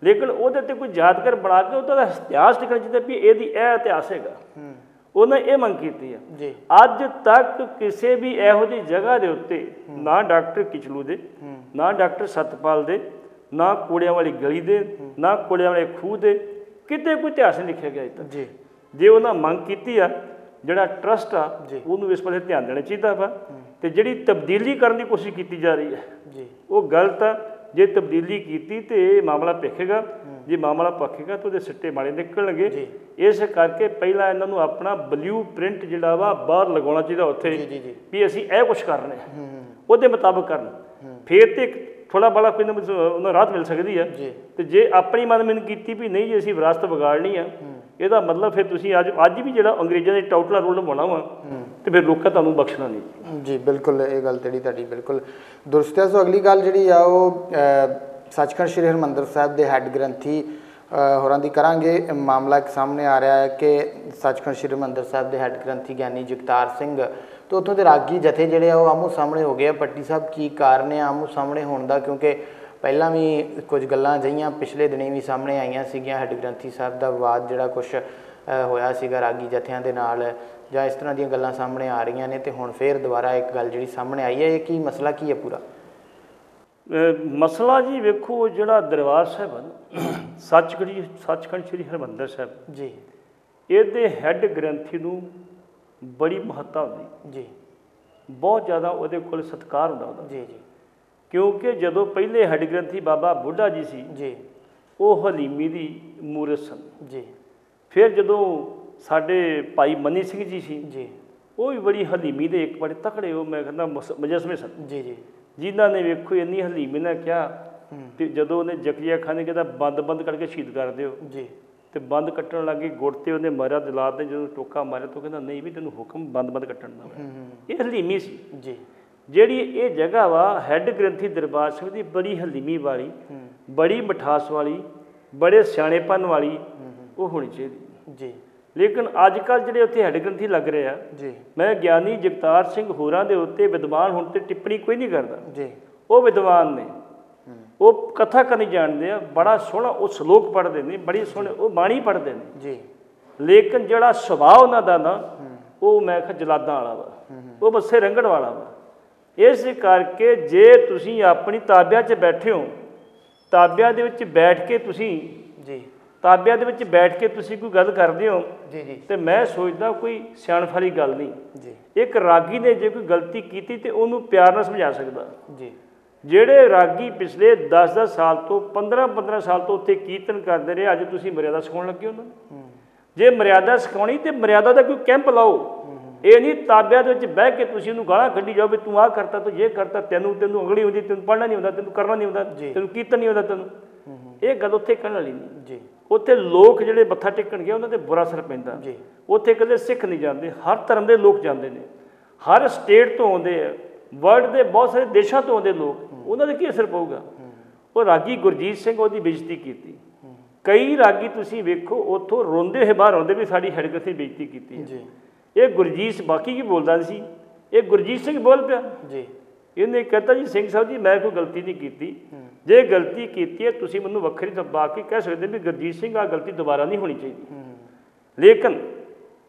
ਲੇਕਿਨ ਉਹਦੇ 'ਤੇ ਕੋਈ ਯਾਦਗਾਰ ਬਣਾ ਕੇ ਉਹਦਾ ਇਤਿਹਾਸ ਲਿਖਣਾ ਚਾਹੀਦਾ ਵੀ ਇਹਦੀ ਇਹ ਇਤਿਹਾਸ ਹੈਗਾ ਉਹਨਾਂ ਇਹ ਮੰਗ ਕੀਤੀ ਆ ਜੀ ਅੱਜ ਤੱਕ ਕਿਸੇ ਵੀ ਇਹੋ ਜਿਹੀ ਜਗ੍ਹਾ ਦੇ ਉੱਤੇ ਨਾ ਡਾਕਟਰ ਕਿਚਲੂ ਦੇ ਨਾ ਡਾਕਟਰ ਸਤਪਾਲ ਦੇ ਨਾ ਕੋੜਿਆਂ ਵਾਲੀ ਗਲੀ ਦੇ ਨਾ ਕੋੜਿਆਂ ਵਾਲੇ ਖੂਹ ਦੇ ਕਿਤੇ ਕੋਈ ਇਤਿਹਾਸ ਨਹੀਂ ਲਿਖਿਆ ਗਿਆ ਅਜੇ ਤੱਕ ਜੀ ਜੇ ਉਹਨਾਂ ਮੰਗ ਕੀਤੀ ਆ ਜਿਹੜਾ ਟਰਸਟ ਆ ਉਹਨੂੰ ਇਸ ਪਾਸੇ ਧਿਆਨ ਦੇਣਾ ਚਾਹੀਦਾ ਵਾ ਤੇ ਜਿਹੜੀ ਤਬਦੀਲੀ ਕਰਨ ਦੀ ਕੋਸ਼ਿਸ਼ ਕੀਤੀ ਜਾ ਰਹੀ ਹੈ ਜੀ ਉਹ ਗਲਤ ਆ ਜੇ ਤਬਦੀਲੀ ਕੀਤੀ ਤੇ ਇਹ ਮਾਮਲਾ ਭਿੱਖੇਗਾ ਜੇ ਮਾਮਲਾ ਭਖੇਗਾ ਤਾਂ ਉਹਦੇ ਸਿੱਟੇ ਮਾੜੇ ਨਿਕਲਣਗੇ ਇਸ ਕਰਕੇ ਪਹਿਲਾਂ ਇਹਨਾਂ ਨੂੰ ਆਪਣਾ ਬਲੂ ਪ੍ਰਿੰਟ ਜਿਹੜਾ ਵਾ ਬਾਹਰ ਲਗਾਉਣਾ ਚਾਹੀਦਾ ਉੱਥੇ ਵੀ ਅਸੀਂ ਇਹ ਕੁਛ ਕਰਨਾ ਉਹਦੇ ਮੁਤਾਬਕ ਕਰਨ ਫਿਰ ਤੇ ਥੋੜਾ ਬੜਾ ਕੋਈ ਉਹਨਾਂ ਰਾਹਤ ਮਿਲ ਸਕਦੀ ਹੈ ਤੇ ਜੇ ਆਪਣੀ ਮਨਮਨ ਕੀਤੀ ਵੀ ਨਹੀਂ ਜੇ ਅਸੀਂ ਵਿਰਾਸਤ ਵਿਗਾੜਨੀ ਆ ਇਹਦਾ ਮਤਲਬ ਫਿਰ ਤੁਸੀਂ ਅੱਜ ਵੀ ਜਿਹੜਾ ਅੰਗਰੇਜ਼ਾਂ ਦੇ ਟਾਊਟਲਾ ਰੋਲ ਨਿਭਾਉਣਾ ਵਾ ਤੇ ਫਿਰ ਲੋਕਾਂ ਤੁਹਾਨੂੰ ਬਖਸ਼ਣਾ ਨਹੀਂ ਜੀ ਬਿਲਕੁਲ ਇਹ ਗੱਲ ਜਿਹੜੀ ਤੁਹਾਡੀ ਬਿਲਕੁਲ ਦੁਰਸਤ ਹੈ ਸੋ ਅਗਲੀ ਗੱਲ ਜਿਹੜੀ ਆ ਉਹ ਸੱਚਖੰਡ ਸ਼੍ਰੀ ਹਰਿਮੰਦਰ ਸਾਹਿਬ ਦੇ ਹੈੱਡ ਗ੍ਰੰਥੀ ਹੋਰਾਂ ਦੀ ਕਰਾਂਗੇ ਮਾਮਲਾ ਇੱਕ ਸਾਹਮਣੇ ਆ ਰਿਹਾ ਹੈ ਕਿ ਸੱਚਖੰਡ ਸ਼੍ਰੀ ਹਰਿਮੰਦਰ ਸਾਹਿਬ ਦੇ ਹੈੱਡ ਗ੍ਰੰਥੀ ਗਿਆਨੀ ਜਗਤਾਰ ਸਿੰਘ ਤੇ ਉੱਥੋਂ ਦੇ ਰਾਗੀ ਜਥੇ ਜਿਹੜੇ ਆ ਉਹ ਆਮੋ ਸਾਹਮਣੇ ਹੋ ਗਏ ਆ ਪੱਟੀ ਸਾਹਿਬ ਕੀ ਕਾਰਨ ਹੈ ਆਮੋ ਸਾਹਮਣੇ ਹੋਣ ਦਾ ਕਿਉਂਕਿ ਪਹਿਲਾਂ ਵੀ ਕੁਝ ਗੱਲਾਂ ਅਜਿਹੀਆਂ ਪਿਛਲੇ ਦਿਨੀ ਵੀ ਸਾਹਮਣੇ ਆਈਆਂ ਸੀਗੀਆਂ ਹੈੱਡ ਗ੍ਰੰਥੀ ਸਾਹਿਬ ਦਾ ਵਿਵਾਦ ਜਿਹੜਾ ਕੁਛ ਹੋਇਆ ਸੀਗਾ ਰਾਗੀ ਜਥਿਆਂ ਦੇ ਨਾਲ ਜਾਂ ਇਸ ਤਰ੍ਹਾਂ ਦੀਆਂ ਗੱਲਾਂ ਸਾਹਮਣੇ ਆ ਰਹੀਆਂ ਨੇ ਤੇ ਹੁਣ ਫਿਰ ਦੁਬਾਰਾ ਇੱਕ ਗੱਲ ਜਿਹੜੀ ਸਾਹਮਣੇ ਆਈ ਹੈ ਇਹ ਕੀ ਮਸਲਾ ਕੀ ਹੈ ਪੂਰਾ ਮਸਲਾ ਜੀ ਵੇਖੋ ਜਿਹੜਾ ਦਰਬਾਰ ਸਾਹਿਬ ਸੱਚਖੰਡ ਸ਼੍ਰੀ ਹਰਿਮੰਦਰ ਸਾਹਿਬ ਜੀ ਇਹਦੇ ਹੈੱਡ ਗ੍ਰੰਥੀ ਨੂੰ ਬੜੀ ਮਹੱਤਤਾ ਹੁੰਦੀ ਜੀ ਬਹੁਤ ਜ਼ਿਆਦਾ ਉਹਦੇ ਕੋਲ ਸਤਿਕਾਰ ਹੁੰਦਾ ਉਹਦਾ ਜੀ ਜੀ ਕਿਉਂਕਿ ਜਦੋਂ ਪਹਿਲੇ ਹੈੱਡ ਗ੍ਰੰਥੀ ਬਾਬਾ ਬੁੱਢਾ ਜੀ ਸੀ ਜੀ ਉਹ ਹਲੀਮੀ ਦੀ ਮੂਰਤ ਸਨ ਜੀ ਫਿਰ ਜਦੋਂ ਸਾਡੇ ਭਾਈ ਮਨੀ ਸਿੰਘ ਜੀ ਸੀ ਜੀ ਉਹ ਵੀ ਬੜੀ ਹਲੀਮੀ ਦੇ ਇੱਕ ਬੜੇ ਤਕੜੇ ਉਹ ਮੈਂ ਕਹਿੰਦਾ ਮੁਜੱਸਮੇ ਸਨ ਜੀ ਜੀ ਜਿਨ੍ਹਾਂ ਨੇ ਵੇਖੋ ਇੰਨੀ ਹਲੀਮੀ ਨਾਲ ਕਿਹਾ ਤੇ ਜਦੋਂ ਉਹਨੇ ਜ਼ਕਰੀਆ ਖਾਨ ਨੇ ਕਹਿੰਦਾ ਬੰਦ ਕਰਕੇ ਸ਼ਹੀਦ ਕਰ ਦਿਓ ਜੀ ਤੇ ਬੰਦ ਕੱਟਣ ਲੱਗੇ ਗੁੜ ਤੇ ਉਹਨੇ ਮਾਰਿਆ ਦਿਲਾਤ ਨੇ ਜਦੋਂ ਟੋਕਾ ਮਾਰਿਆ ਤਾਂ ਕਹਿੰਦਾ ਨਹੀਂ ਵੀ ਤੈਨੂੰ ਹੁਕਮ ਬੰਦ ਕੱਟਣ ਦਾ ਇਹ ਹਲੀਮੀ ਸੀ ਜੀ ਜਿਹੜੀ ਇਹ ਜਗ੍ਹਾ ਵਾ ਹੈੱਡ ਗ੍ਰੰਥੀ ਦਰਬਾਰ ਸਾਹਿਬ ਦੀ ਬੜੀ ਹਲੀਮੀ ਵਾਲੀ ਬੜੀ ਮਿਠਾਸ ਵਾਲੀ ਬੜੇ ਸਿਆਣੇਪਨ ਵਾਲੀ ਉਹ ਹੋਣੀ ਚਾਹੀਦੀ ਜੀ ਲੇਕਿਨ ਅੱਜ ਕੱਲ੍ਹ ਜਿਹੜੇ ਉੱਥੇ ਹੈੱਡ ਗ੍ਰੰਥੀ ਲੱਗ ਰਹੇ ਆ ਜੀ ਮੈਂ ਗਿਆਨੀ ਜਗਤਾਰ ਸਿੰਘ ਹੋਰਾਂ ਦੇ ਉੱਤੇ ਵਿਦਵਾਨ ਹੁਣ ਤੇ ਟਿੱਪਣੀ ਕੋਈ ਨਹੀਂ ਕਰਦਾ ਜੀ ਉਹ ਵਿਦਵਾਨ ਨੇ ਉਹ ਕਥਾ ਕਰਨੀ ਜਾਣਦੇ ਆ ਬੜਾ ਸੋਹਣਾ ਉਹ ਸ਼ਲੋਕ ਪੜ੍ਹਦੇ ਨੇ ਬੜੀ ਸੋਹਣੇ ਉਹ ਬਾਣੀ ਪੜ੍ਹਦੇ ਨੇ ਜੀ ਲੇਕਿਨ ਜਿਹੜਾ ਸੁਭਾਅ ਉਹਨਾਂ ਦਾ ਨਾ ਉਹ ਮੈਂ ਕਿਹਾ ਜਲਾਦਾਂ ਵਾਲਾ ਵਾ ਉਹ ਬੱਸੇ ਰੰਗਣ ਵਾਲਾ ਵਾ ਇਸ ਕਰਕੇ ਜੇ ਤੁਸੀਂ ਆਪਣੀ ਤਾਬਿਆਂ 'ਚ ਬੈਠੇ ਹੋ ਤਾਬਿਆਂ ਦੇ ਵਿੱਚ ਬੈਠ ਕੇ ਤੁਸੀਂ ਜੀ ਤਾਬਿਆਂ ਦੇ ਵਿੱਚ ਬੈਠ ਕੇ ਤੁਸੀਂ ਕੋਈ ਗੱਲ ਕਰਦੇ ਹੋ ਜੀ ਜੀ ਤੇ ਮੈਂ ਸੋਚਦਾ ਕੋਈ ਸਿਆਣਪ ਵਾਲੀ ਗੱਲ ਨਹੀਂ ਜੀ ਇੱਕ ਰਾਗੀ ਨੇ ਜੇ ਕੋਈ ਗਲਤੀ ਕੀਤੀ ਤੇ ਉਹਨੂੰ ਪਿਆਰ ਨਾਲ ਸਮਝਾ ਸਕਦਾ ਜੀ ਜਿਹੜੇ ਰਾਗੀ ਪਿਛਲੇ 10-10 ਸਾਲ ਤੋਂ 15-15 ਸਾਲ ਤੋਂ ਉੱਥੇ ਕੀਰਤਨ ਕਰਦੇ ਰਹੇ ਅੱਜ ਤੁਸੀਂ ਮਰਿਆਦਾ ਸਿਖਾਉਣ ਲੱਗੇ ਉਹਨਾਂ ਨੂੰ ਜੇ ਮਰਿਆਦਾ ਸਿਖਾਉਣੀ ਤੇ ਮਰਿਆਦਾ ਦਾ ਕੋਈ ਕੈਂਪ ਲਾਓ ਇਹ ਨਹੀਂ ਤਾਬਿਆਂ ਦੇ ਵਿੱਚ ਬਹਿ ਕੇ ਤੁਸੀਂ ਉਹਨੂੰ ਗਾਲਾਂ ਕੱਢੀ ਜਾਓ ਵੀ ਤੂੰ ਆਹ ਕਰਤਾ ਤੂੰ ਇਹ ਕਰਤਾ ਤੈਨੂੰ ਅੰਗਲੀ ਹੁੰਦੀ ਤੈਨੂੰ ਪੜ੍ਹਨਾ ਨਹੀਂ ਹੁੰਦਾ ਤੈਨੂੰ ਕਰਨਾ ਨਹੀਂ ਹੁੰਦਾ ਤੈਨੂੰ ਕੀਰਤਨ ਨਹੀਂ ਹੁੰਦਾ ਤੈਨੂੰ ਇਹ ਗੱਲ ਉੱਥੇ ਕਰਨ ਵਾਲੀ ਨਹੀਂ ਜੀ ਉੱਥੇ ਲੋਕ ਜਿਹੜੇ ਮੱਥਾ ਟੇਕਣਗੇ ਉਹਨਾਂ 'ਤੇ ਬੁਰਾ ਅਸਰ ਪੈਂਦਾ ਜੀ ਉੱਥੇ ਇਕੱਲੇ ਸਿੱਖ ਨਹੀਂ ਜਾਂਦੇ ਹਰ ਧਰਮ ਦੇ ਲੋਕ ਜਾਂਦੇ ਨੇ ਹਰ ਸਟੇਟ ਤੋਂ ਆਉਂਦੇ ਆ ਵਰਲਡ ਦੇ ਬਹੁਤ ਸਾਰੇ ਦੇਸ਼ਾਂ ਤੋਂ ਆਉਂਦੇ ਲੋਕ ਉਹਨਾਂ 'ਤੇ ਕੀ ਅਸਰ ਪਊਗਾ ਉਹ ਰਾਗੀ ਗੁਰਜੀਤ ਸਿੰਘ ਉਹਦੀ ਬੇਇੱਜ਼ਤੀ ਕੀਤੀ ਕਈ ਰਾਗੀ ਤੁਸੀਂ ਵੇਖੋ ਉੱਥੋਂ ਰੋਂਦੇ ਹੋਏ ਬਾਹਰ ਆਉਂਦੇ ਵੀ ਸਾਡੀ ਹੈੱਡ ਗ੍ਰੰਥੀ ਬੇਇੱਜ਼ਤੀ ਕੀਤੀ ਜੀ ਇਹ ਗੁਰਜੀਤ ਬਾਕੀ ਕੀ ਬੋਲਦਾ ਸੀ ਇਹ ਗੁਰਜੀਤ ਸਿੰਘ ਬੋਲ ਪਿਆ ਜੀ ਇਹਨੇ ਕਹਿੰਦਾ ਜੀ ਸਿੰਘ ਸਾਹਿਬ ਜੀ ਮੈਂ ਕੋਈ ਗਲਤੀ ਨਹੀਂ ਕੀਤੀ ਜੇ ਗਲਤੀ ਕੀਤੀ ਹੈ ਤੁਸੀਂ ਮੈਨੂੰ ਵੱਖਰੀ ਦਬਾ ਕੇ ਕਹਿ ਸਕਦੇ ਵੀ ਗੁਰਜੀਤ ਸਿੰਘ ਆਹ ਗਲਤੀ ਦੁਬਾਰਾ ਨਹੀਂ ਹੋਣੀ ਚਾਹੀਦੀ ਲੇਕਿਨ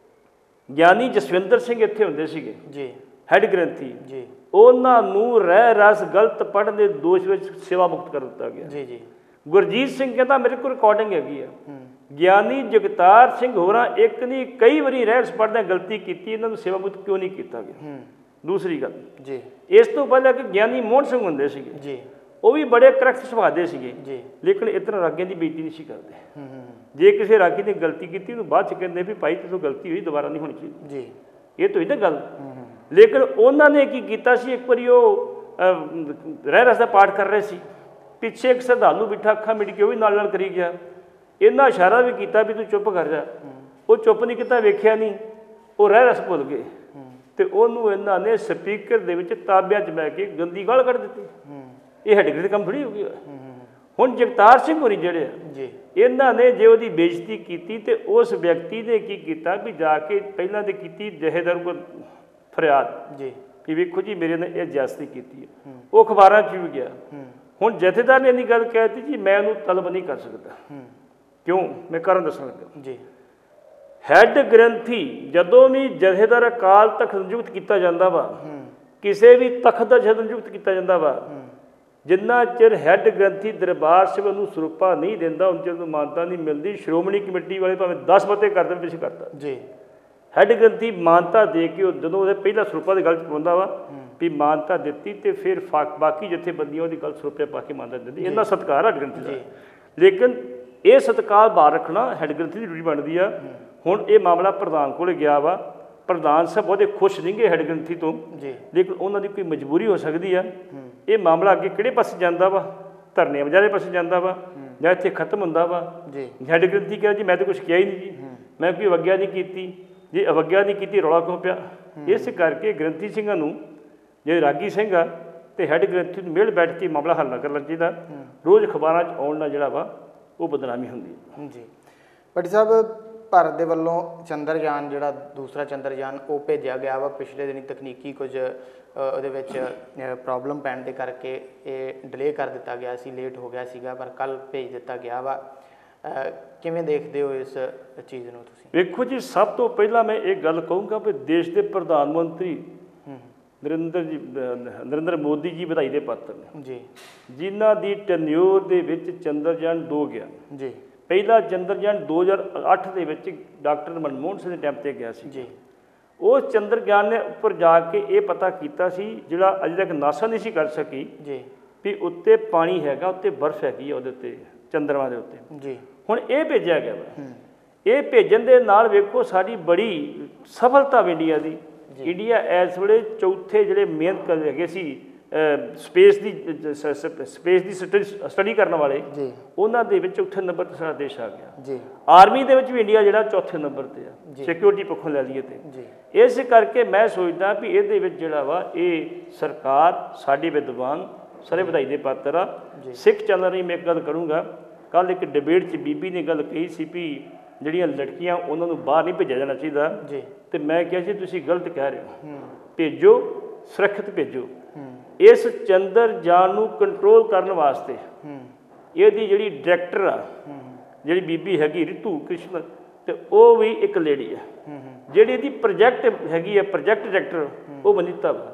ਗਿਆਨੀ ਜਸਵਿੰਦਰ ਸਿੰਘ ਇੱਥੇ ਹੁੰਦੇ ਸੀਗੇ ਜੀ ਹੈੱਡ ਗ੍ਰੰਥੀ ਜੀ ਉਹਨਾਂ ਨੂੰ ਰਹਿ ਰਸ ਗਲਤ ਪੜ੍ਹਨ ਦੇ ਦੋਸ਼ ਵਿੱਚ ਸੇਵਾ ਮੁਕਤ ਕਰ ਦਿੱਤਾ ਗਿਆ ਜੀ ਜੀ ਗੁਰਜੀਤ ਸਿੰਘ ਕਹਿੰਦਾ ਮੇਰੇ ਕੋਲ ਰਿਕਾਰਡਿੰਗ ਹੈਗੀ ਆ ਗਿਆਨੀ ਜਗਤਾਰ ਸਿੰਘ ਹੋਰਾਂ ਇੱਕ ਨਹੀਂ ਕਈ ਵਾਰੀ ਰਹਿਸ ਪੜ੍ਹਦਿਆਂ ਗਲਤੀ ਕੀਤੀ ਇਹਨਾਂ ਨੂੰ ਸੇਵਾ ਮੁਕਤ ਕਿਉਂ ਨਹੀਂ ਕੀਤਾ ਗਿਆ ਦੂਸਰੀ ਗੱਲ ਜੀ ਇਸ ਤੋਂ ਪਹਿਲਾਂ ਕਿ ਗਿਆਨੀ ਮੋਹਨ ਸਿੰਘ ਹੁੰਦੇ ਸੀਗੇ ਜੀ ਉਹ ਵੀ ਬੜੇ ਕਰੈਕਟ ਸੁਭਾਅ ਦੇ ਸੀਗੇ ਜੀ ਲੇਕਿਨ ਇਤਨਾ ਰਾਗੀਆਂ ਦੀ ਬੇਇੱਜ਼ਤੀ ਨਹੀਂ ਸੀ ਕਰਦੇ ਜੇ ਕਿਸੇ ਰਾਗੀ ਨੇ ਗਲਤੀ ਕੀਤੀ ਉਹਨੂੰ ਬਾਅਦ 'ਚ ਕਹਿੰਦੇ ਵੀ ਭਾਈ ਤੇਰੇ ਤੋਂ ਗਲਤੀ ਹੋਈ ਦੁਬਾਰਾ ਨਹੀਂ ਹੋਣੀ ਚਾਹੀਦੀ ਜੀ ਇਹ ਤਾਂ ਇਹਦਾ ਗੱਲ ਲੇਕਿਨ ਉਹਨਾਂ ਨੇ ਕੀ ਕੀਤਾ ਸੀ, ਇੱਕ ਵਾਰੀ ਉਹ ਰਹਿਰਾਸ ਦਾ ਪਾਠ ਕਰ ਰਹੇ ਸੀ, ਪਿੱਛੇ ਇੱਕ ਸ਼ਰਧਾਲੂ ਬਿਠਾ ਅੱਖਾਂ ਮਿਟ ਕੇ ਉਹ ਵੀ ਨਾਲ ਨਾਲ ਕਰੀ ਗਿਆ। ਇਹਨਾਂ ਇਸ਼ਾਰਾ ਵੀ ਕੀਤਾ ਵੀ ਤੂੰ ਚੁੱਪ ਕਰ ਜਾ, ਉਹ ਚੁੱਪ ਨਹੀਂ ਕੀਤਾ, ਵੇਖਿਆ ਨਹੀਂ, ਉਹ ਰਹਿਰਾਸ ਭੁੱਲ ਗਏ ਤੇ ਉਹਨੂੰ ਇਹਨਾਂ ਨੇ ਸਪੀਕਰ ਦੇ ਵਿੱਚ ਤਾਬਿਆਂ 'ਚ ਬਹਿ ਕੇ ਗੰਦੀ ਗਾਲ ਕੱਢ ਦਿੱਤੀ। ਇਹ ਹੈਡਗੇਟ ਕੰਮ ਥੋੜ੍ਹੀ ਹੋ ਗਿਆ। ਹੁਣ ਜਗਤਾਰ ਸਿੰਘ ਹੋਰੀ ਜਿਹੜੇ ਆ, ਇਹਨਾਂ ਨੇ ਜੇ ਉਹਦੀ ਬੇਇੱਜ਼ਤੀ ਕੀਤੀ ਤੇ ਉਸ ਵਿਅਕਤੀ ਨੇ ਕੀ ਕੀਤਾ ਵੀ ਜਾ ਕੇ ਪਹਿਲਾਂ ਤੇ ਕੀਤੀ ਜਥੇਦਾਰ ਕੋਲ ਫਰਿਆਦ ਕਿ ਵੇਖੋ ਜੀ ਮੇਰੇ ਨੇ ਇਹ ਜ਼ਿਆਦਤੀ ਕੀਤੀ ਹੈ, ਉਹ ਅਖਬਾਰਾਂ 'ਚ ਵੀ ਗਿਆ। ਹੁਣ ਜਥੇਦਾਰ ਨੇ ਇੰਨੀ ਗੱਲ ਕਹਿ ਦਿੱਤੀ ਜੀ ਮੈਂ ਉਹਨੂੰ ਤਲਬ ਨਹੀਂ ਕਰ ਸਕਦਾ। ਕਿਉਂ? ਮੈਂ ਕਾਰਨ ਦੱਸਣ ਲੱਗਾ ਜੀ। ਹੈਡ ਗ੍ਰੰਥੀ ਜਦੋਂ ਵੀ ਜਥੇਦਾਰ ਅਕਾਲ ਤਖਤ ਨਿਯੁਕਤ ਕੀਤਾ ਜਾਂਦਾ ਵਾ, ਕਿਸੇ ਵੀ ਤਖਤ ਦਾ ਜਦੋਂ ਨਿਯੁਕਤ ਕੀਤਾ ਜਾਂਦਾ ਵਾ, ਜਿੰਨਾ ਚਿਰ ਹੈਡ ਗ੍ਰੰਥੀ ਦਰਬਾਰ ਸਾਹਿਬ ਨੂੰ ਸਰੂਪਾ ਨਹੀਂ ਦਿੰਦਾ ਉਹਨਾਂ ਚਿਰ ਨੂੰ ਮਾਨਤਾ ਨਹੀਂ ਮਿਲਦੀ। ਸ਼੍ਰੋਮਣੀ ਕਮੇਟੀ ਵਾਲੇ ਭਾਵੇਂ 10 ਪੱਤੇ ਕਰ ਦੇਣ, ਪਿੱਛੇ ਕਰਤਾ ਜੀ। ਹੈਡ ਗ੍ਰੰਥੀ ਮਾਨਤਾ ਦੇ ਕੇ ਜਦੋਂ ਉਹਦੇ ਪਹਿਲਾ ਸਰੂਪਾ ਦੀ ਗੱਲ 'ਚ ਪਾਉਂਦਾ ਵਾ ਵੀ ਮਾਨਤਾ ਦਿੱਤੀ ਤੇ ਫਿਰ ਬਾਕੀ ਜਥੇਬੰਦੀਆਂ ਉਹਦੀ ਗੱਲ ਸਰੂਪੇ ਪਾ ਕੇ ਮਾਨਤਾ ਦਿੰਦੀ। ਇਹਨਾਂ ਸਤਿਕਾਰ ਹੈਡ ਗ੍ਰੰਥੀ ਦਾ, ਲੇਕਿਨ ਇਹ ਸਤਿਕਾਰ ਬਾਹਰ ਰੱਖਣਾ ਹੈਡ ਗ੍ਰੰਥੀ ਦੀ ਡਿਊਟੀ ਬਣਦੀ ਆ। ਹੁਣ ਇਹ ਮਾਮਲਾ ਪ੍ਰਧਾਨ ਕੋਲ ਗਿਆ ਵਾ, ਪ੍ਰਧਾਨ ਸਾਹਿਬ ਉਹਦੇ ਖੁਸ਼ ਨਹੀਂ ਗਏ ਹੈਡ ਗ੍ਰੰਥੀ ਤੋਂ, ਲੇਕਿਨ ਉਹਨਾਂ ਦੀ ਕੋਈ ਮਜਬੂਰੀ ਹੋ ਸਕਦੀ ਆ। ਇਹ ਮਾਮਲਾ ਅੱਗੇ ਕਿਹੜੇ ਪਾਸੇ ਜਾਂਦਾ ਵਾ? ਧਰਨੇ ਵਜਾਰੇ ਪਾਸੇ ਜਾਂਦਾ ਵਾ ਜਾਂ ਇੱਥੇ ਖਤਮ ਹੁੰਦਾ ਵਾ? ਹੈਡ ਗ੍ਰੰਥੀ ਕਿਹਾ ਜੀ ਮੈਂ ਤਾਂ ਕੁਛ ਕਿਹਾ ਹੀ ਨਹੀਂ ਜੀ, ਮੈਂ ਕੋਈ ਅਵੱਗਿਆ ਨਹੀਂ ਕੀਤੀ। ਜੇ ਅਵੱਗਿਆ ਨਹੀਂ ਕੀਤੀ ਰੌਲਾ ਕਿਉਂ ਪਿਆ? ਇਸ ਕਰਕੇ ਗ੍ਰੰਥੀ ਸਿੰਘਾਂ ਨੂੰ, ਜੇ ਰਾਗੀ ਸਿੰਘ ਆ ਤੇ ਹੈਡ ਗ੍ਰੰਥੀ ਨੂੰ ਮਿਲ ਬੈਠ ਕੇ ਮਾਮਲਾ ਹੱਲ ਨਾ ਕਰਨਾ ਚਾਹੀਦਾ। ਰੋਜ਼ ਅਖਬਾਰਾਂ 'ਚ ਆਉਣ ਨਾਲ ਜਿਹੜਾ ਵਾ ਉਹ ਬਦਨਾਮੀ ਹੁੰਦੀ ਹੈ ਜੀ। ਭੱਟੀ ਸਾਹਿਬ, ਭਾਰਤ ਦੇ ਵੱਲੋਂ ਚੰਦਰਯਾਨ ਜਿਹੜਾ ਦੂਸਰਾ ਚੰਦਰਯਾਨ ਉਹ ਭੇਜਿਆ ਗਿਆ ਵਾ, ਪਿਛਲੇ ਦਿਨੀ ਤਕਨੀਕੀ ਕੁਝ ਉਹਦੇ ਵਿੱਚ ਪ੍ਰੋਬਲਮ ਪੈਣ ਦੇ ਕਰਕੇ ਇਹ ਡਿਲੇ ਕਰ ਦਿੱਤਾ ਗਿਆ ਸੀ, ਲੇਟ ਹੋ ਗਿਆ ਸੀਗਾ, ਪਰ ਕੱਲ੍ਹ ਭੇਜ ਦਿੱਤਾ ਗਿਆ ਵਾ। ਕਿਵੇਂ ਦੇਖਦੇ ਹੋ ਇਸ ਚੀਜ਼ ਨੂੰ ਤੁਸੀਂ? ਵੇਖੋ ਜੀ, ਸਭ ਤੋਂ ਪਹਿਲਾਂ ਮੈਂ ਇਹ ਗੱਲ ਕਹੂੰਗਾ ਵੀ ਦੇਸ਼ ਦੇ ਪ੍ਰਧਾਨ ਮੰਤਰੀ ਨਰਿੰਦਰ ਮੋਦੀ ਜੀ ਵਧਾਈ ਦੇ ਪਾਤਰ ਨੇ ਜੀ, ਜਿਨ੍ਹਾਂ ਦੀ ਟੈਨਿਓਰ ਦੇ ਵਿੱਚ ਚੰਦਰਯਾਨ 2 ਗਿਆ ਜੀ। ਪਹਿਲਾ ਚੰਦਰਯਾਨ 2008 ਦੇ ਵਿੱਚ ਡਾਕਟਰ ਮਨਮੋਹਨ ਸਿੰਘ ਦੇ ਟਾਈਮ 'ਤੇ ਗਿਆ ਸੀ ਜੀ। ਉਸ ਚੰਦਰਯਾਨ ਨੇ ਉੱਪਰ ਜਾ ਕੇ ਇਹ ਪਤਾ ਕੀਤਾ ਸੀ ਜਿਹੜਾ ਅਜੇ ਤੱਕ ਨਾਸਾ ਨਹੀਂ ਸੀ ਕਰ ਸਕੀ ਜੀ, ਵੀ ਉੱਤੇ ਪਾਣੀ ਹੈਗਾ, ਉੱਤੇ ਬਰਫ਼ ਹੈਗੀ ਆ ਉਹਦੇ ਉੱਤੇ, ਚੰਦਰਮਾ ਦੇ ਉੱਤੇ ਜੀ। ਹੁਣ ਇਹ ਭੇਜਿਆ ਗਿਆ ਵਾ। ਇਹ ਭੇਜਣ ਦੇ ਨਾਲ ਵੇਖੋ ਸਾਡੀ ਬੜੀ ਸਫਲਤਾ ਇੰਡੀਆ ਦੀ। ਇੰਡੀਆ ਇਸ ਵੇਲੇ ਚੌਥੇ ਜਿਹੜੇ ਮਿਹਨਤ ਹੈਗੇ ਸੀ ਸਪੇਸ ਦੀ ਸਟੱਡੀ ਕਰਨ ਵਾਲੇ, ਉਹਨਾਂ ਦੇ ਵਿੱਚ ਚੌਥੇ ਨੰਬਰ 'ਤੇ ਸਾਡਾ ਦੇਸ਼ ਆ ਗਿਆ ਜੀ। ਆਰਮੀ ਦੇ ਵਿੱਚ ਵੀ ਇੰਡੀਆ ਜਿਹੜਾ ਚੌਥੇ ਨੰਬਰ 'ਤੇ ਆ, ਸਿਕਿਉਰਿਟੀ ਪੱਖੋਂ ਲੈ ਲਈਏ ਤੇ। ਇਸ ਕਰਕੇ ਮੈਂ ਸੋਚਦਾ ਵੀ ਇਹਦੇ ਵਿੱਚ ਜਿਹੜਾ ਵਾ ਇਹ ਸਰਕਾਰ, ਸਾਡੇ ਵਿਦਵਾਨ ਸਾਰੇ ਵਧਾਈ ਦੇ ਪਾਤਰ ਆ। ਸਿੱਖ ਚੈਨਲ ਰਾਹੀਂ ਮੈਂ ਇੱਕ ਗੱਲ ਕਰੂੰਗਾ, ਕੱਲ੍ਹ ਇੱਕ ਡਿਬੇਟ 'ਚ ਬੀਬੀ ਨੇ ਗੱਲ ਕਹੀ ਸੀ ਵੀ ਜਿਹੜੀਆਂ ਲੜਕੀਆਂ ਉਹਨਾਂ ਨੂੰ ਬਾਹਰ ਨਹੀਂ ਭੇਜਿਆ ਜਾਣਾ ਚਾਹੀਦਾ, ਤੇ ਮੈਂ ਕਿਹਾ ਸੀ ਤੁਸੀਂ ਗਲਤ ਕਹਿ ਰਹੇ ਹੋ, ਭੇਜੋ, ਸੁਰੱਖਿਅਤ ਭੇਜੋ। ਇਸ ਚੰਦਰਯਾਨ ਨੂੰ ਕੰਟਰੋਲ ਕਰਨ ਵਾਸਤੇ ਇਹਦੀ ਜਿਹੜੀ ਡਾਇਰੈਕਟਰ ਆ, ਜਿਹੜੀ ਬੀਬੀ ਹੈਗੀ ਰਿਤੂ ਕ੍ਰਿਸ਼ਨ, ਤੇ ਉਹ ਵੀ ਇੱਕ ਲੇਡੀ ਆ। ਜਿਹੜੀ ਇਹਦੀ ਪ੍ਰੋਜੈਕਟ ਹੈਗੀ ਆ, ਪ੍ਰੋਜੈਕਟ ਡਾਇਰੈਕਟਰ, ਉਹ ਵਨੀਤਾ ਵਾ।